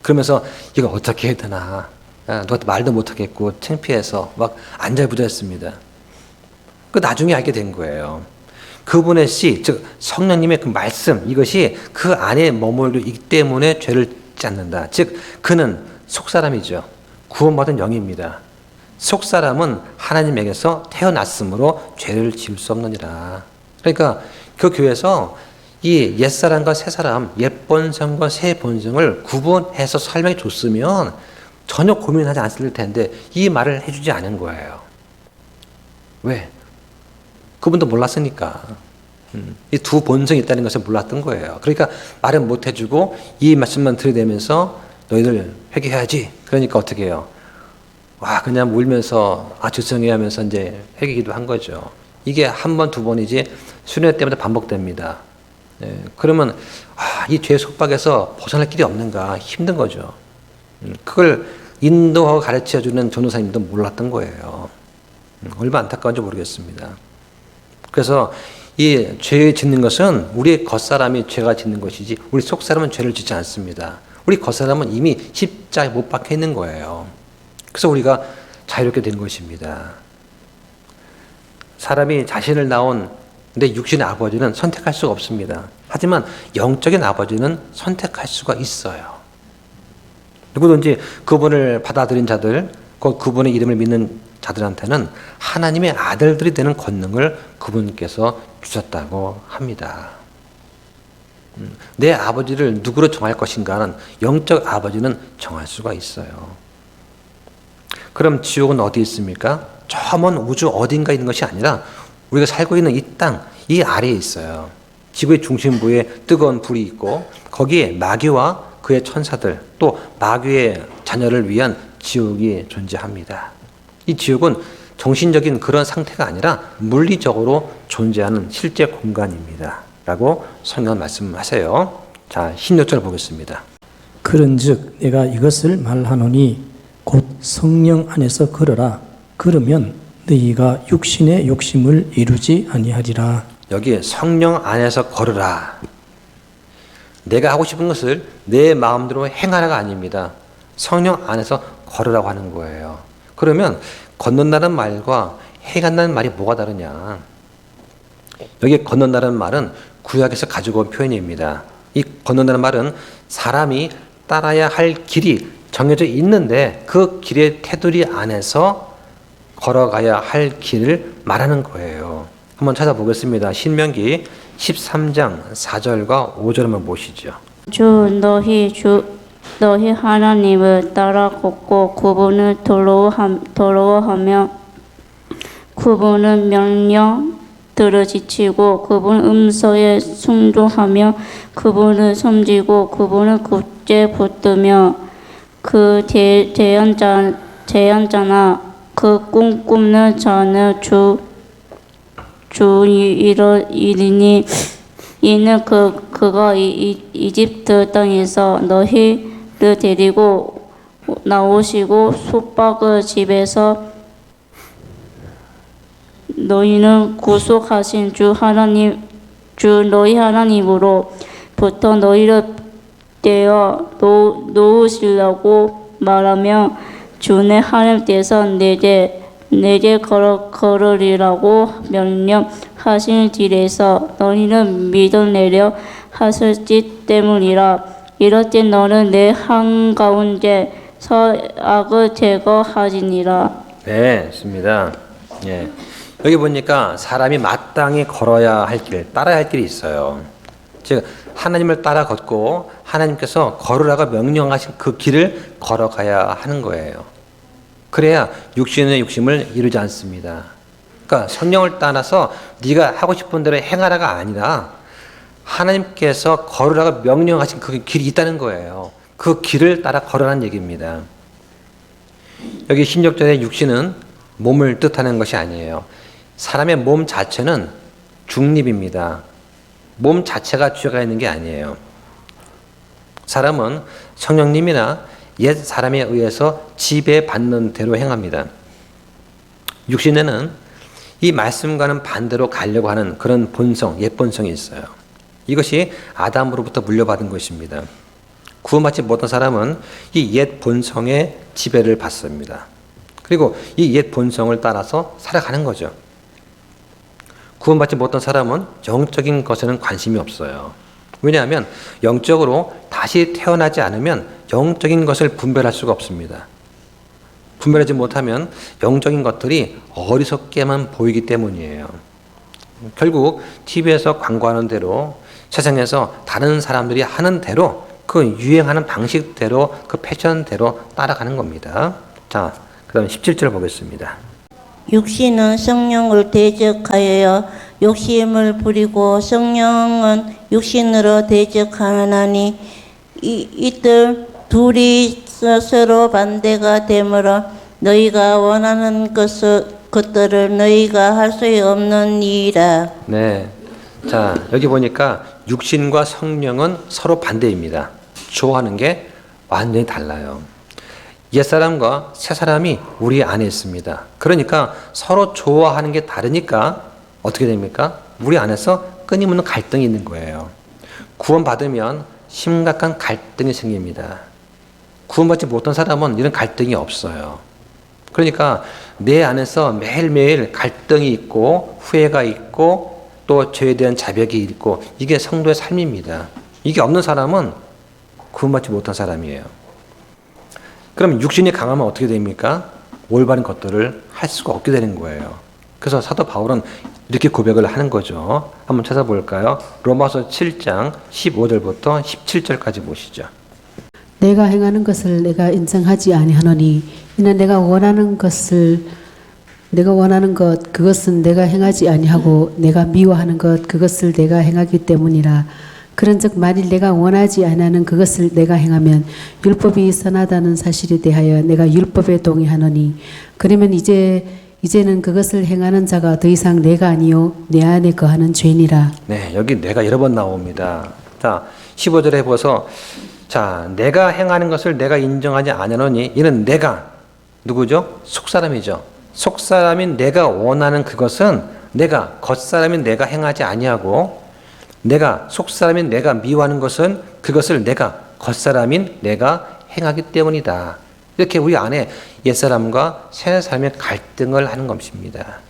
그러면서 이거 어떻게 해야 되나, 누가 말도 못하겠고 창피해서 막 안절부절했습니다. 그 나중에 알게 된 거예요. 그분의 씨, 즉 성령님의 그 말씀, 이것이 그 안에 머물러 있기 때문에 죄를 짓지 않는다. 즉 그는 속사람이죠. 구원받은 영입니다. 속사람은 하나님에게서 태어났으므로 죄를 지을 수 없느니라. 그러니까 그 교회에서 이 옛사람과 새사람, 옛본성과 새본성을 구분해서 설명해 줬으면 전혀 고민하지 않았을 텐데 이 말을 해주지 않은 거예요. 왜? 그분도 몰랐으니까. 이 두 본성이 있다는 것을 몰랐던 거예요. 그러니까 말은 못 해주고 이 말씀만 들이대면서 너희들 회개해야지. 그러니까 어떻게 해요? 와, 그냥 울면서 죄송해요 하면서 이제 회개기도 한 거죠. 이게 한 번, 두 번이지 수년 때마다 반복됩니다. 예, 그러면 이 죄의 속박에서 벗어날 길이 없는가, 힘든 거죠. 그걸 인도하고 가르쳐주는 전도사님도 몰랐던 거예요. 얼마나 안타까운지 모르겠습니다. 그래서 이 죄 짓는 것은 우리의 겉사람이 죄가 짓는 것이지 우리 속사람은 죄를 짓지 않습니다. 우리 겉사람은 이미 십자가에 못 박혀 있는 거예요. 그래서 우리가 자유롭게 되는 것입니다. 사람이 자신을 낳은 내 육신의 아버지는 선택할 수가 없습니다. 하지만 영적인 아버지는 선택할 수가 있어요. 누구든지 그분을 받아들인 자들, 그분의 이름을 믿는 자들한테는 하나님의 아들들이 되는 권능을 그분께서 주셨다고 합니다. 내 아버지를 누구로 정할 것인가는 영적 아버지는 정할 수가 있어요. 그럼 지옥은 어디 있습니까? 저 먼 우주 어딘가 있는 것이 아니라 우리가 살고 있는 이 땅, 이 아래에 있어요. 지구의 중심부에 뜨거운 불이 있고 거기에 마귀와 그의 천사들, 또 마귀의 자녀를 위한 지옥이 존재합니다. 이 지옥은 정신적인 그런 상태가 아니라 물리적으로 존재하는 실제 공간입니다. 라고 성경은 말씀하세요. 자, 16절 보겠습니다. 그런즉 내가 이것을 말하노니 곧 성령 안에서 걸어라. 그러면 너희가 육신의 욕심을 이루지 아니하리라. 여기 성령 안에서 걸으라. 내가 하고 싶은 것을 내 마음대로 행하라가 아닙니다. 성령 안에서 걸으라고 하는 거예요. 그러면 걷는다는 말과 행한다는 말이 뭐가 다르냐? 여기 걷는다는 말은 구약에서 가지고 온 표현입니다. 이 걷는다는 말은 사람이 따라야 할 길이 정해져 있는데 그 길의 테두리 안에서 걸어가야 할 길을 말하는 거예요. 한번 찾아보겠습니다. 신명기 13장 4절과 5절 한번 보시죠. 너희 하나님을 따라 걷고 그분을 두려워하며 그분은 명령들을 지키고 그분 음성에 순종하며 그분을 섬기고 그분을 굳게 붙들며 그 제안자나 그 꿈꾸는 자는 주 이르니 이는 그가 이집트 땅에서 너희를 데리고 나오시고 숙박을 집에서 너희는 구속하신 주 하나님 주 너희 하나님으로부터 너희를 떼어 놓으시려고 말하며 주의 하나님께서 내게 걸으리라고 명령하신 길에서 너희는 믿어내려 하셨기 때문이라. 이렇게 너는 내 한가운데서 악을 제거하지니라. 네, 좋습니다. 예. 여기 보니까 사람이 마땅히 걸어야 할 길, 따라야 할 길이 있어요. 즉 하나님을 따라 걷고 하나님께서 걸으라고 명령하신 그 길을 걸어가야 하는 거예요. 그래야 육신의 욕심을 이루지 않습니다. 그러니까 성령을 따라서 네가 하고 싶은 대로 행하라가 아니라 하나님께서 걸으라고 명령하신 그 길이 있다는 거예요. 그 길을 따라 걸어라는 얘기입니다. 여기 16절에 육신은 몸을 뜻하는 것이 아니에요. 사람의 몸 자체는 중립입니다. 몸 자체가 죄가 있는 게 아니에요. 사람은 성령님이나 옛 사람에 의해서 지배받는 대로 행합니다. 육신에는 이 말씀과는 반대로 가려고 하는 그런 본성, 옛 본성이 있어요. 이것이 아담으로부터 물려받은 것입니다. 구원받지 못한 사람은 이 옛 본성의 지배를 받습니다. 그리고 이 옛 본성을 따라서 살아가는 거죠. 구원받지 못한 사람은 영적인 것에는 관심이 없어요. 왜냐하면 영적으로 다시 태어나지 않으면 영적인 것을 분별할 수가 없습니다. 분별하지 못하면 영적인 것들이 어리석게만 보이기 때문이에요. 결국 TV에서 광고하는 대로, 세상에서 다른 사람들이 하는 대로, 그 유행하는 방식대로, 그 패션대로 따라가는 겁니다. 자, 그 다음 17절 보겠습니다. 육신은 성령을 대적하여 욕심을 부리고 성령은 육신으로 대적하나니 이들 둘이 서로 반대가 되므로 너희가 원하는 것들을 너희가 할 수 없는 일이라. 네. 자, 여기 보니까 육신과 성령은 서로 반대입니다. 좋아하는 게 완전히 달라요. 옛사람과 새사람이 우리 안에 있습니다. 그러니까 서로 좋아하는 게 다르니까 어떻게 됩니까? 우리 안에서 끊임없는 갈등이 있는 거예요. 구원받으면 심각한 갈등이 생깁니다. 구원받지 못한 사람은 이런 갈등이 없어요. 그러니까 내 안에서 매일매일 갈등이 있고 후회가 있고 또 죄에 대한 자백이 있고 이게 성도의 삶입니다. 이게 없는 사람은 구원받지 못한 사람이에요. 그럼 육신이 강하면 어떻게 됩니까? 올바른 것들을 할 수가 없게 되는 거예요. 그래서 사도 바울은 이렇게 고백을 하는 거죠. 한번 찾아볼까요? 로마서 7장 15절부터 17절까지 보시죠. 내가 행하는 것을 내가 인정하지 아니하노니 이는 내가 원하는 것 그것은 내가 행하지 아니하고 내가 미워하는 것 그것을 내가 행하기 때문이라. 그런즉 만일 내가 원하지 아니하는 그것을 내가 행하면 율법이 선하다는 사실에 대하여 내가 율법에 동의하노니 그러면 이제는 그것을 행하는 자가 더 이상 내가 아니요 내 안에 거하는 죄니라. 네, 여기 내가 여러 번 나옵니다. 자, 15절에 보서 자, 내가 행하는 것을 내가 인정하지 아니하노니 이는 내가 누구죠? 속사람이죠. 속사람인 내가 원하는 그것은 내가 겉사람인 내가 행하지 아니하고 내가 속사람인 내가 미워하는 것은 그것을 내가 겉사람인 내가 행하기 때문이다. 이렇게 우리 안에 옛사람과 새사람의 갈등을 하는 것입니다.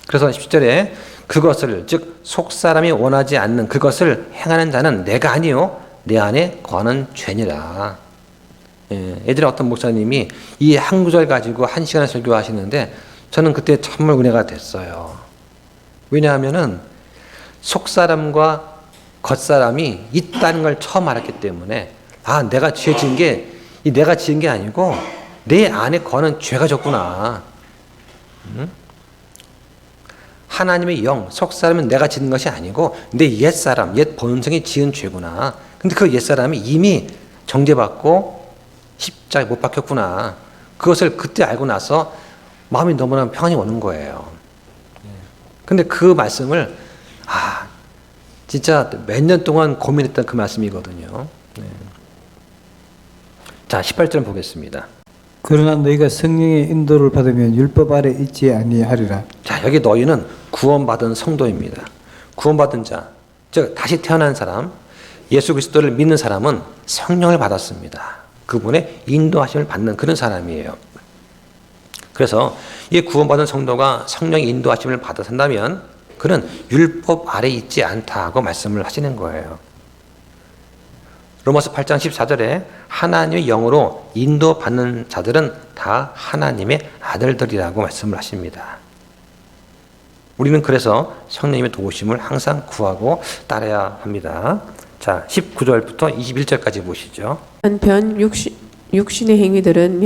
그래서 10절에 그것을 즉 속사람이 원하지 않는 그것을 행하는 자는 내가 아니요 내 안에 거하는 죄니라. 예전에 어떤 목사님이 이 한 구절 가지고 1시간을 설교하시는데 저는 그때 정말 은혜가 됐어요. 왜냐하면은 속사람과 겉사람이 있다는 걸 처음 알았기 때문에 아, 내가 죄 지은 게 내가 지은 게 아니고 내 안에 거는 죄가 졌구나. 하나님의 영, 속사람은 내가 지은 것이 아니고 내 옛사람, 옛 본성이 지은 죄구나. 근데 그 옛사람이 이미 정죄받고 십자가에 못 박혔구나. 그것을 그때 알고 나서 마음이 너무나 평안이 오는 거예요. 근데 그 말씀을 진짜 몇 년 동안 고민했던 그 말씀이거든요. 자, 18절 보겠습니다. 그러나 너희가 성령의 인도를 받으면 율법 아래 있지 아니하리라. 자, 여기 너희는 구원받은 성도입니다. 구원받은 자, 즉 다시 태어난 사람, 예수 그리스도를 믿는 사람은 성령을 받았습니다. 그분의 인도하심을 받는 그런 사람이에요. 그래서 이 구원받은 성도가 성령의 인도하심을 받아 산다면 그는 율법 아래 있지 않다고 말씀을 하시는 거예요. 로마서 8장 14절에 하나님의 영으로 인도받는 자들은 다 하나님의 아들들이라고 말씀을 하십니다. 우리는 그래서 성령님의 도우심을 항상 구하고 따라야 합니다. 자, 19절부터 21절까지 보시죠. 한편 육신의 행위들은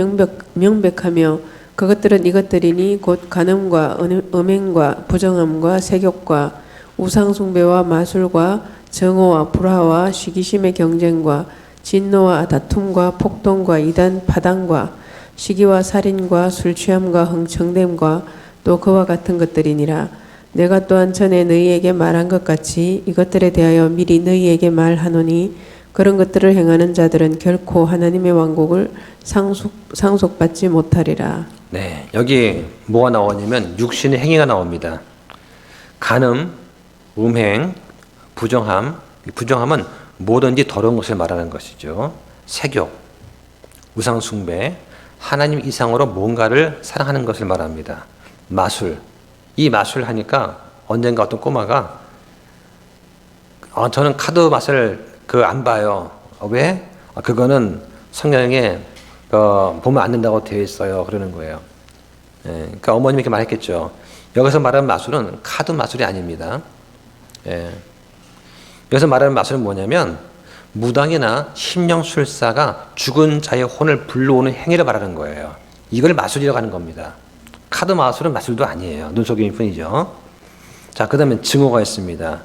명백하며 그것들은 이것들이니 곧 간음과 음행과 부정함과 세욕과 우상숭배와 마술과 정오와 불화와 시기심의 경쟁과 진노와 다툼과 폭동과 이단 파당과 시기와 살인과 술취함과 흥청됨과 또 그와 같은 것들이니라. 내가 또한 전에 너희에게 말한 것 같이 이것들에 대하여 미리 너희에게 말하노니 그런 것들을 행하는 자들은 결코 하나님의 왕국을 상속받지 못하리라. 네, 여기 뭐가 나오냐면 육신의 행위가 나옵니다. 간음, 음행, 부정함. 부정함은 뭐든지 더러운 것을 말하는 것이죠. 세욕, 우상숭배, 하나님 이상으로 뭔가를 사랑하는 것을 말합니다. 마술. 이 마술 하니까 언젠가 어떤 꼬마가 저는 카드 맛을 안 봐요. 왜? 그거는 성경에 보면 안 된다고 되어 있어요. 그러는 거예요. 예, 그러니까 어머님이 이렇게 말했겠죠. 여기서 말하는 마술은 카드 마술이 아닙니다. 예. 여기서 말하는 마술은 뭐냐면 무당이나 심령술사가 죽은 자의 혼을 불러오는 행위를 말하는 거예요. 이걸 마술이라고 하는 겁니다. 카드 마술은 마술도 아니에요. 눈속임일 뿐이죠. 자, 그 다음에 증오가 있습니다.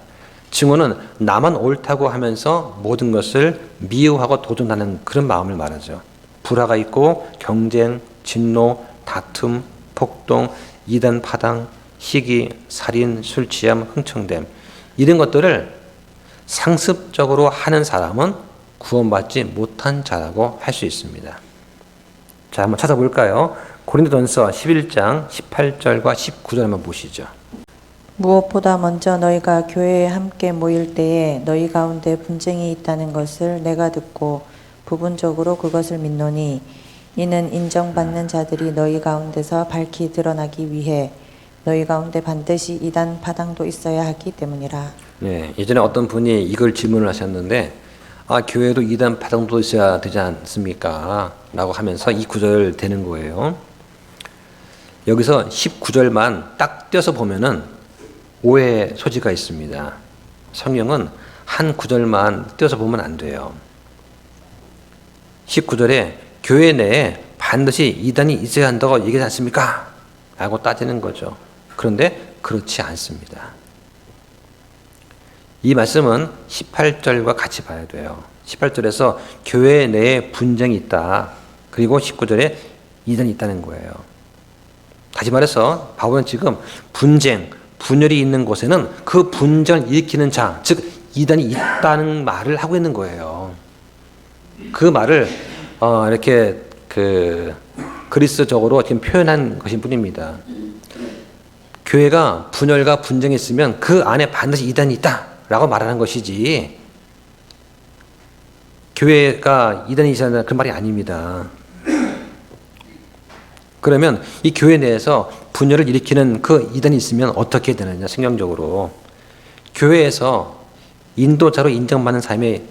증오는 나만 옳다고 하면서 모든 것을 미워하고 도전하는 그런 마음을 말하죠. 불화가 있고 경쟁, 진노, 다툼, 폭동, 이단 파당, 시기, 살인, 술 취함, 흥청됨 이런 것들을 상습적으로 하는 사람은 구원받지 못한 자라고 할 수 있습니다. 자, 한번 찾아볼까요? 고린도전서 11장 18절과 19절 한번 보시죠. 무엇보다 먼저 너희가 교회에 함께 모일 때에 너희 가운데 분쟁이 있다는 것을 내가 듣고 부분적으로 그것을 믿노니 이는 인정받는 자들이 너희 가운데서 밝히 드러나기 위해 너희 가운데 반드시 이단 파당도 있어야 하기 때문이라. 네, 예전에 어떤 분이 이걸 질문을 하셨는데 교회도 이단 파당도 있어야 되지 않습니까? 라고 하면서 이 구절 되는 거예요. 여기서 19절만 딱 떼서 보면은 오해 소지가 있습니다. 성경은 한 구절만 떼서 보면 안 돼요. 19절에 교회 내에 반드시 이단이 있어야 한다고 얘기하지 않습니까? 라고 따지는 거죠. 그런데 그렇지 않습니다. 이 말씀은 18절과 같이 봐야 돼요. 18절에서 교회 내에 분쟁이 있다. 그리고 19절에 이단이 있다는 거예요. 다시 말해서 바울은 지금 분쟁, 분열이 있는 곳에는 그 분쟁을 일으키는 자, 즉 이단이 있다는 말을 하고 있는 거예요. 그 말을 이렇게 그리스적으로 지금 표현한 것일 뿐입니다. 교회가 분열과 분쟁이 있으면 그 안에 반드시 이단이 있다라고 말하는 것이지 교회가 이단이 있어야 그런 말이 아닙니다. 그러면 이 교회 내에서 분열을 일으키는 그 이단이 있으면 어떻게 되느냐, 성경적으로. 교회에서 인도자로 인정받는 삶이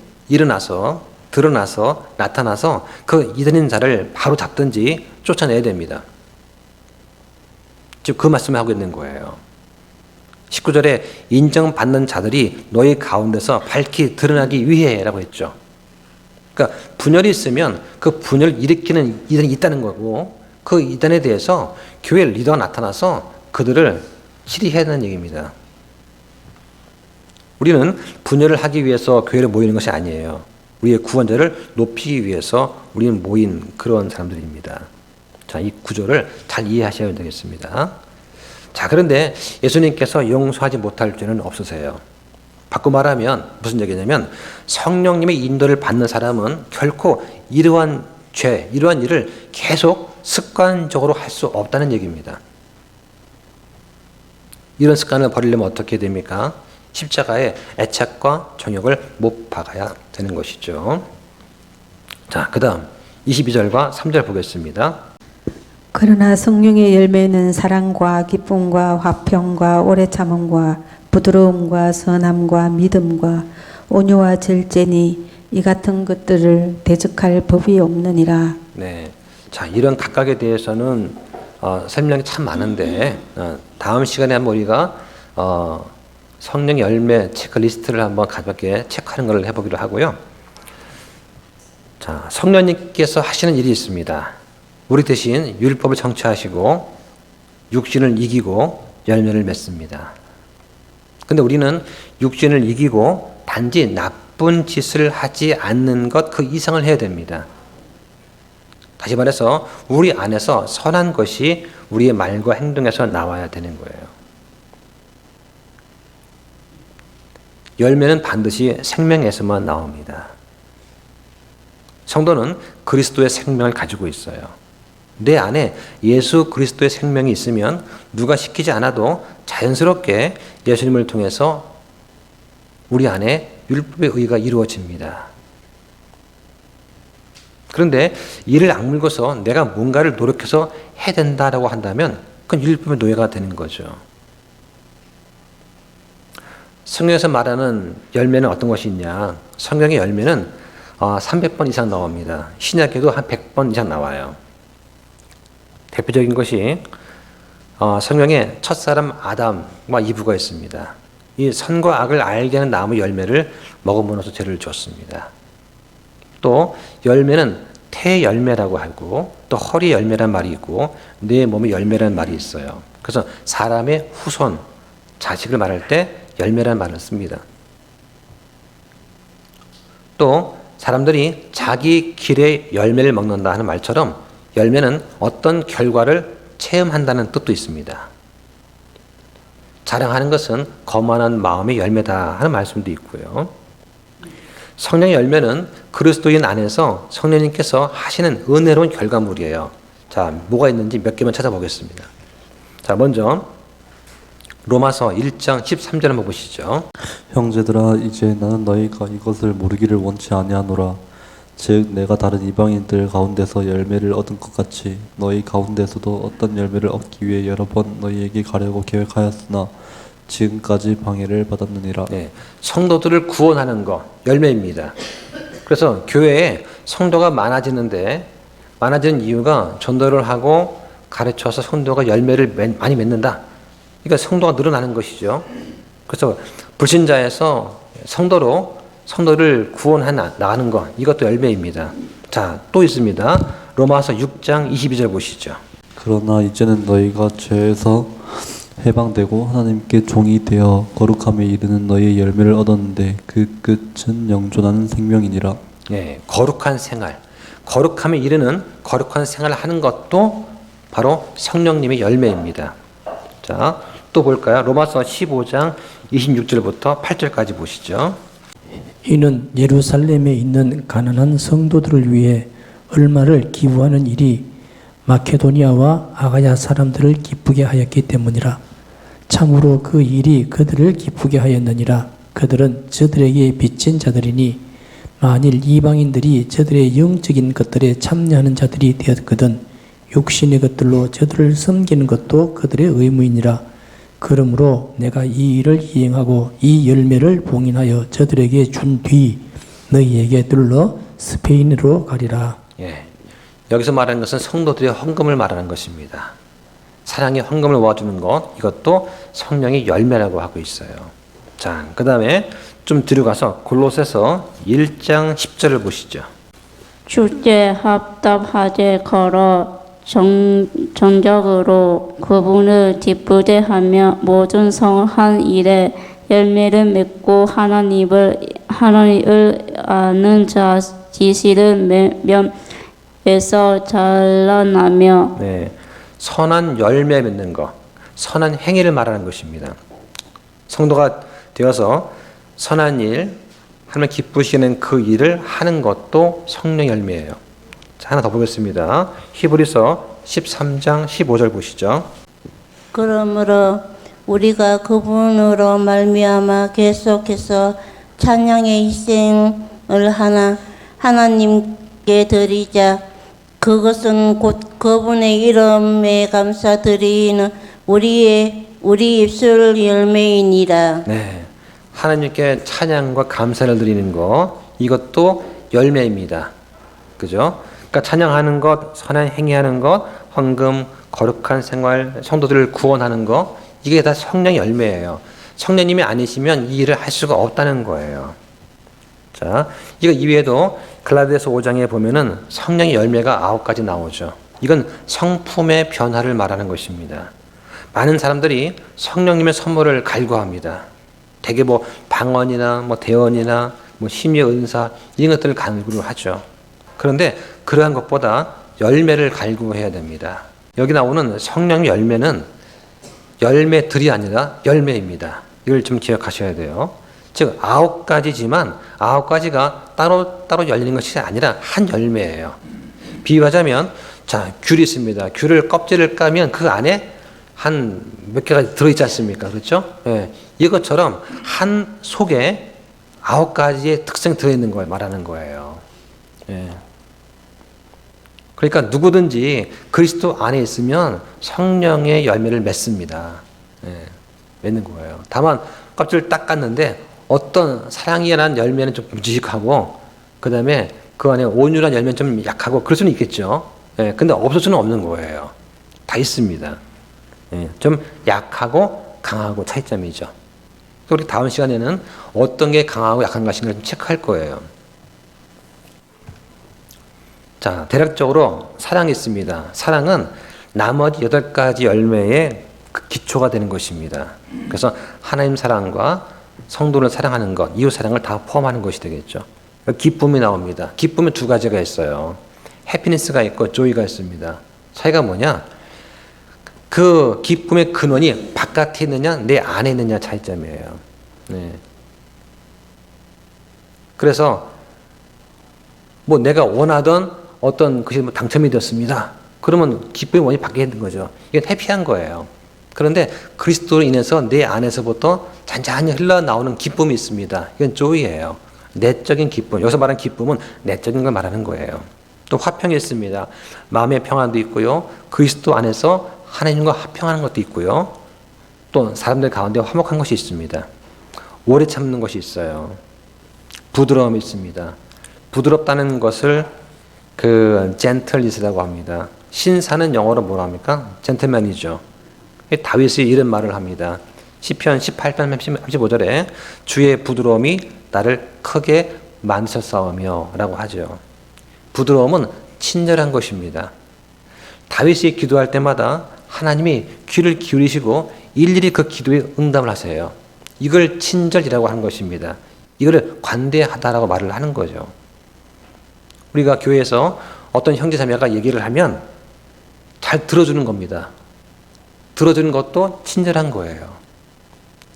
드러나서 나타나서 그 이단인 자를 바로 잡든지 쫓아내야 됩니다. 지금 그 말씀을 하고 있는 거예요. 19절에 인정받는 자들이 너희 가운데서 밝히 드러나기 위해라고 했죠. 그러니까 분열이 있으면 그 분열을 일으키는 이단이 있다는 거고 그 이단에 대해서 교회 리더가 나타나서 그들을 치리해야 하는 얘기입니다. 우리는 분열을 하기 위해서 교회를 모이는 것이 아니에요. 우리의 구원자를 높이기 위해서 우리는 모인 그런 사람들입니다. 자, 이 구조를 잘 이해하셔야 되겠습니다. 자, 그런데 예수님께서 용서하지 못할 죄는 없으세요. 바꿔 말하면 무슨 얘기냐면 성령님의 인도를 받는 사람은 결코 이러한 죄, 이러한 일을 계속 습관적으로 할 수 없다는 얘기입니다. 이런 습관을 버리려면 어떻게 됩니까? 십자가에 애착과 정욕을 못 박아야 되는 것이죠. 자, 그 다음 22절과 3절 보겠습니다. 그러나 성령의 열매는 사랑과 기쁨과 화평과 오래 참음과 부드러움과 선함과 믿음과 온유와 절제니 이 같은 것들을 대적할 법이 없느니라. 네, 자, 이런 각각에 대해서는 설명이 참 많은데 다음 시간에 한번 우리가 성령 열매 체크리스트를 한번 가볍게 체크하는 걸 해보기로 하고요. 자, 성령님께서 하시는 일이 있습니다. 우리 대신 율법을 정취하시고 육신을 이기고 열매를 맺습니다. 근데 우리는 육신을 이기고 단지 나쁜 짓을 하지 않는 것 그 이상을 해야 됩니다. 다시 말해서 우리 안에서 선한 것이 우리의 말과 행동에서 나와야 되는 거예요. 열매는 반드시 생명에서만 나옵니다. 성도는 그리스도의 생명을 가지고 있어요. 내 안에 예수 그리스도의 생명이 있으면 누가 시키지 않아도 자연스럽게 예수님을 통해서 우리 안에 율법의 의가 이루어집니다. 그런데 이를 악물고서 내가 뭔가를 노력해서 해야 된다라고 한다면 그건 율법의 노예가 되는 거죠. 성경에서 말하는 열매는 어떤 것이 있냐? 성경의 열매는 300번 이상 나옵니다. 신약에도 한 100번 이상 나와요. 대표적인 것이 성경에 첫사람 아담과 이브가 있습니다. 이 선과 악을 알게 하는 나무 열매를 먹음으로써 죄를 줬습니다. 또 열매는 태 열매라고 하고 또 허리 열매란 말이 있고 내 몸의 열매라는 말이 있어요. 그래서 사람의 후손, 자식을 말할 때 열매라는 말을 씁니다. 또 사람들이 자기 길의 열매를 먹는다 하는 말처럼 열매는 어떤 결과를 체험한다는 뜻도 있습니다. 자랑하는 것은 거만한 마음의 열매다 하는 말씀도 있고요. 성령의 열매는 그리스도인 안에서 성령님께서 하시는 은혜로운 결과물이에요. 자, 뭐가 있는지 몇 개만 찾아보겠습니다. 자, 먼저 로마서 1장 13절 한번 보시죠. 형제들아 이제 나는 너희가 이것을 모르기를 원치 아니하노라. 즉 내가 다른 이방인들 가운데서 열매를 얻은 것 같이 너희 가운데서도 어떤 열매를 얻기 위해 여러 번 너희에게 가려고 계획하였으나 지금까지 방해를 받았느니라. 네, 성도들을 구원하는 것 열매입니다. 그래서 교회에 성도가 많아지는 이유가 전도를 하고 가르쳐서 성도가 열매를 많이 맺는다. 그러니까 성도가 늘어나는 것이죠. 그래서 불신자에서 성도를 나가는 것, 이것도 열매입니다. 자, 또 있습니다. 로마서 6장 22절 보시죠. 그러나 이제는 너희가 죄에서 해방되고 하나님께 종이 되어 거룩함에 이르는 너희의 열매를 얻었는데 그 끝은 영존하는 생명이니라. 예, 거룩한 생활, 거룩함에 이르는 거룩한 생활을 하는 것도 바로 성령님의 열매입니다. 자, 또 볼까요? 로마서 15장 26절부터 8절까지 보시죠. 이는 예루살렘에 있는 가난한 성도들을 위해 얼마를 기부하는 일이 마케도니아와 아가야 사람들을 기쁘게 하였기 때문이라. 참으로 그 일이 그들을 기쁘게 하였느니라. 그들은 저들에게 빚진 자들이니 만일 이방인들이 저들의 영적인 것들에 참여하는 자들이 되었거든 육신의 것들로 저들을 섬기는 것도 그들의 의무이니라. 그러므로 내가 이 일을 이행하고 이 열매를 봉인하여 저들에게 준 뒤 너희에게 들러 스페인으로 가리라. 예, 여기서 말하는 것은 성도들의 헌금을 말하는 것입니다. 사랑의 헌금을 모아주는 것, 이것도 성령의 열매라고 하고 있어요. 자, 그 다음에 좀 뒤로 가서 골로새서 1장 10절을 보시죠. 주께 합답하되 걸어 정적으로 그분을 기쁘게 하며 모든 성한 일에 열매를 맺고 하나님을 아는 자 지식을 면에서 자라나며. 네, 선한 열매 맺는 것, 선한 행위를 말하는 것입니다. 성도가 되어서 선한 일, 하나님 기쁘시는 그 일을 하는 것도 성령 열매예요. 자, 하나 더 보겠습니다. 히브리서 13장 15절 보시죠. 그러므로 우리가 그분으로 말미암아 계속해서 찬양의 희생을 하나님께 드리자. 그것은 곧 그분의 이름에 감사드리는 우리 입술 열매이니라. 네, 하나님께 찬양과 감사를 드리는 것, 이것도 열매입니다. 그죠? 그러니까 찬양하는 것, 선한 행위하는 것, 헌금, 거룩한 생활, 성도들을 구원하는 것, 이게 다 성령의 열매예요. 성령님이 아니시면 이 일을 할 수가 없다는 거예요. 자, 이거 이외에도 갈라디아서 5장에 보면은 성령의 열매가 9가지 나오죠. 이건 성품의 변화를 말하는 것입니다. 많은 사람들이 성령님의 선물을 갈구합니다. 대개 뭐 방언이나 뭐 대언이나 뭐 심의 은사 이런 것들을 간구를 하죠. 그런데 그러한 것보다 열매를 갈구해야 됩니다. 여기 나오는 성령 열매는 열매들이 아니라 열매입니다. 이걸 좀 기억하셔야 돼요. 즉 9가지지만 9가지가 따로 열리는 것이 아니라 한 열매예요. 비유하자면 자, 귤이 있습니다. 귤을 껍질을 까면 그 안에 한 몇 개가 들어있지 않습니까? 그렇죠? 예. 이것처럼 한 속에 9가지의 특성이 들어있는 걸 말하는 거예요. 예. 그러니까 누구든지 그리스도 안에 있으면 성령의 열매를 맺습니다. 예. 맺는 거예요. 다만 껍질을 딱 깠는데 어떤 사랑이란 열매는 좀 묵직하고 그 다음에 그 안에 온유란 열매는 좀 약하고 그럴 수는 있겠죠. 예. 근데 없을 수는 없는 거예요. 다 있습니다. 예. 좀 약하고 강하고 차이점이죠. 우리 다음 시간에는 어떤 게 강하고 약한 것인가 좀 체크할 거예요. 자, 대략적으로 사랑이 있습니다. 사랑은 나머지 8가지 열매의 그 기초가 되는 것입니다. 그래서 하나님 사랑과 성도를 사랑하는 것, 이웃 사랑을 다 포함하는 것이 되겠죠. 기쁨이 나옵니다. 기쁨이 2가지가 있어요. 해피니스가 있고 조이가 있습니다. 차이가 뭐냐? 그 기쁨의 근원이 바깥에 있느냐, 내 안에 있느냐 차이점이에요. 네. 그래서 뭐 내가 원하던 어떤 것이 당첨이 되었습니다. 그러면 기쁨의 원이 밖에 있는 거죠. 이건 해피한 거예요. 그런데 그리스도로 인해서 내 안에서부터 잔잔히 흘러나오는 기쁨이 있습니다. 이건 조이예요. 내적인 기쁨. 여기서 말하는 기쁨은 내적인 걸 말하는 거예요. 또 화평이 있습니다. 마음의 평안도 있고요. 그리스도 안에서 하나님과 화평하는 것도 있고요. 또 사람들 가운데 화목한 것이 있습니다. 오래 참는 것이 있어요. 부드러움이 있습니다. 부드럽다는 것을 그 젠틀리스라고 합니다. 신사는 영어로 뭐라 합니까? 젠틀맨이죠. 다윗이 이런 말을 합니다. 시편 18편 35절에 주의 부드러움이 나를 크게 만드셨사오며 라고 하죠. 부드러움은 친절한 것입니다. 다윗이 기도할 때마다 하나님이 귀를 기울이시고 일일이 그 기도에 응답을 하세요. 이걸 친절이라고 하는 것입니다. 이걸 관대하다라고 말을 하는 거죠. 우리가 교회에서 어떤 형제자매가 얘기를 하면 잘 들어주는 겁니다. 들어주는 것도 친절한 거예요.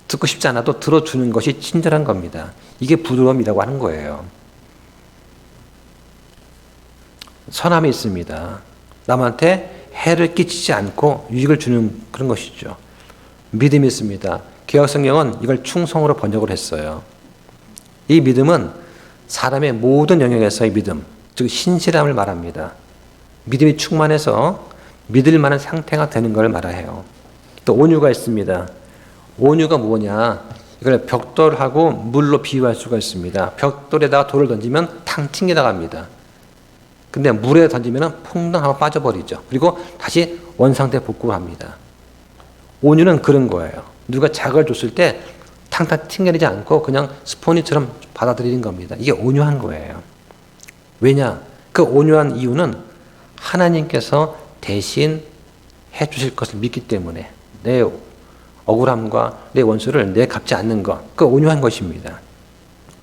듣고 싶지 않아도 들어주는 것이 친절한 겁니다. 이게 부드러움이라고 하는 거예요. 선함이 있습니다. 남한테 해를 끼치지 않고 유익을 주는 그런 것이죠. 믿음이 있습니다. 개혁성경은 이걸 충성으로 번역을 했어요. 이 믿음은 사람의 모든 영역에서의 믿음, 즉 신실함을 말합니다. 믿음이 충만해서 믿을 만한 상태가 되는 걸 말해요. 또 온유가 있습니다. 온유가 뭐냐? 이걸 벽돌하고 물로 비유할 수가 있습니다. 벽돌에다가 돌을 던지면 탕 튕겨 나갑니다. 근데 물에 던지면 퐁당하고 빠져버리죠. 그리고 다시 원상태 복구합니다. 온유는 그런 거예요. 누가 자극을 줬을 때 탕탕 튕겨내지 않고 그냥 스포니처럼 받아들이는 겁니다. 이게 온유한 거예요. 왜냐? 그 온유한 이유는 하나님께서 대신 해주실 것을 믿기 때문에 내 억울함과 내 원수를 내 갚지 않는 것, 그 온유한 것입니다.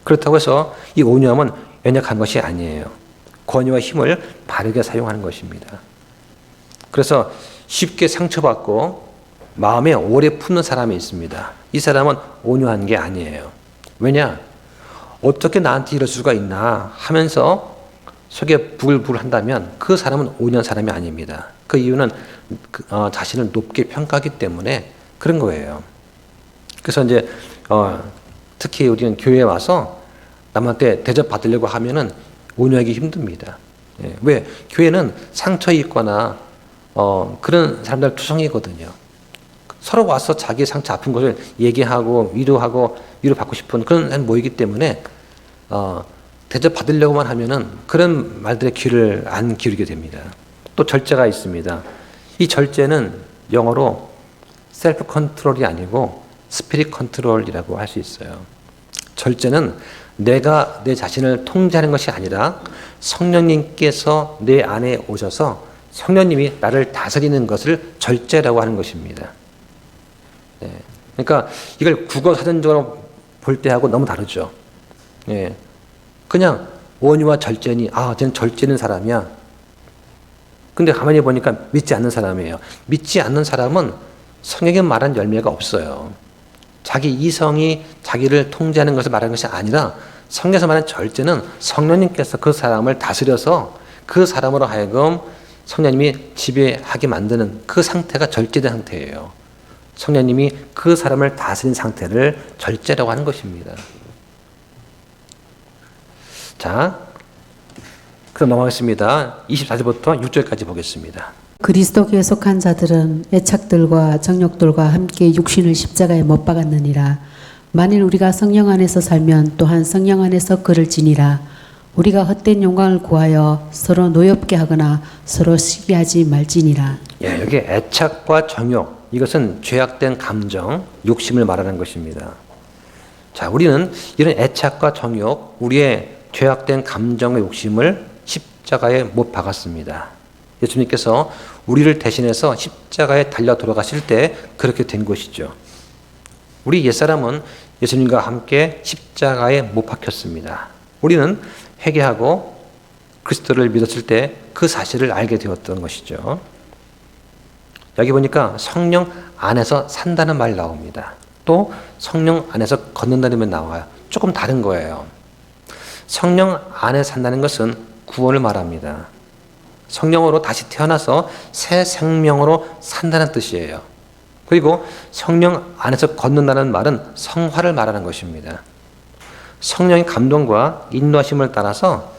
그렇다고 해서 이 온유함은 연약한 것이 아니에요. 권위와 힘을 바르게 사용하는 것입니다. 그래서 쉽게 상처받고 마음에 오래 품는 사람이 있습니다. 이 사람은 온유한 게 아니에요. 왜냐? 어떻게 나한테 이럴 수가 있나 하면서 속에 부글부글 한다면 그 사람은 온유한 사람이 아닙니다. 그 이유는 자신을 높게 평가하기 때문에 그런 거예요. 그래서 이제 특히 우리는 교회에 와서 남한테 대접 받으려고 하면은 온유하기 힘듭니다. 예, 왜? 교회는 상처 있거나 그런 사람들 투성이거든요. 서로 와서 자기 상처 아픈 것을 얘기하고 위로받고 싶은 그런 사람이 모이기 때문에 대접 받으려고만 하면은 그런 말들의 귀를 안 기울이게 됩니다. 또 절제가 있습니다. 이 절제는 영어로 셀프 컨트롤이 아니고 스피릿 컨트롤이라고 할 수 있어요. 절제는 내가 내 자신을 통제하는 것이 아니라 성령님께서 내 안에 오셔서 성령님이 나를 다스리는 것을 절제라고 하는 것입니다. 네. 그러니까 이걸 국어 사전적으로 볼 때하고 너무 다르죠. 예. 그냥 원유와 절제니 쟤는 절제는 사람이야. 근데 가만히 보니까 믿지 않는 사람이에요. 믿지 않는 사람은 성경에 말한 열매가 없어요. 자기 이성이 자기를 통제하는 것을 말하는 것이 아니라 성경에서 말하는 절제는 성령님께서 그 사람을 다스려서 그 사람으로 하여금 성령님이 지배하게 만드는 그 상태가 절제된 상태예요. 성령님이 그 사람을 다스린 상태를 절제라고 하는 것입니다. 자, 그럼 넘어가겠습니다. 24절부터 6절까지 보겠습니다. 그리스도께 속한 자들은 애착들과 정욕들과 함께 육신을 십자가에 못 박았느니라. 만일 우리가 성령 안에서 살면 또한 성령 안에서 그를 지니라. 우리가 헛된 영광을 구하여 서로 노엽게 하거나 서로 시기하지 말지니라. 예, 여기 애착과 정욕, 이것은 죄악된 감정, 욕심을 말하는 것입니다. 자, 우리는 이런 애착과 정욕, 우리의 죄악된 감정과 욕심을 십자가에 못 박았습니다. 예수님께서 우리를 대신해서 십자가에 달려 돌아가실 때 그렇게 된 것이죠. 우리 옛사람은 예수님과 함께 십자가에 못 박혔습니다. 우리는 회개하고 그리스도를 믿었을 때 그 사실을 알게 되었던 것이죠. 여기 보니까 성령 안에서 산다는 말 나옵니다. 또 성령 안에서 걷는다는 말 나와요. 조금 다른 거예요. 성령 안에 산다는 것은 구원을 말합니다. 성령으로 다시 태어나서 새 생명으로 산다는 뜻이에요. 그리고 성령 안에서 걷는다는 말은 성화를 말하는 것입니다. 성령의 감동과 인도하심을 따라서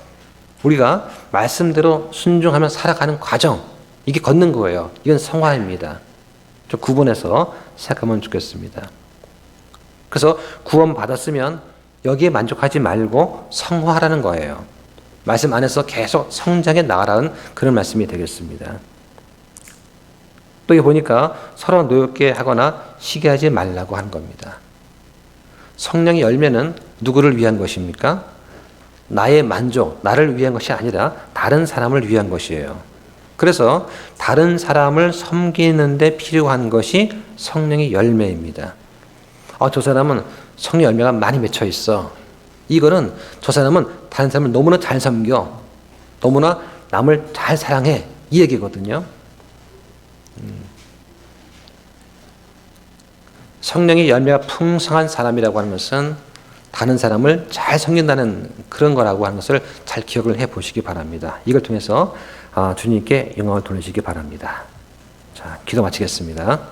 우리가 말씀대로 순종하며 살아가는 과정, 이게 걷는 거예요. 이건 성화입니다. 좀 구분해서 생각하면 좋겠습니다. 그래서 구원 받았으면 여기에 만족하지 말고 성화하라는 거예요. 말씀 안에서 계속 성장해 나가라는 그런 말씀이 되겠습니다. 또 여기 보니까 서로 노엽게 하거나 시기하지 말라고 하는 겁니다. 성령의 열매는 누구를 위한 것입니까? 나의 만족, 나를 위한 것이 아니라 다른 사람을 위한 것이에요. 그래서 다른 사람을 섬기는 데 필요한 것이 성령의 열매입니다. 저 사람은 성령 열매가 많이 맺혀 있어. 이거는 저 사람은 다른 사람을 너무나 잘 섬겨. 너무나 남을 잘 사랑해. 이 얘기거든요. 성령의 열매가 풍성한 사람이라고 하는 것은 다른 사람을 잘 섬긴다는 그런 거라고 하는 것을 잘 기억을 해 보시기 바랍니다. 이걸 통해서 주님께 영광을 돌리시기 바랍니다. 자, 기도 마치겠습니다.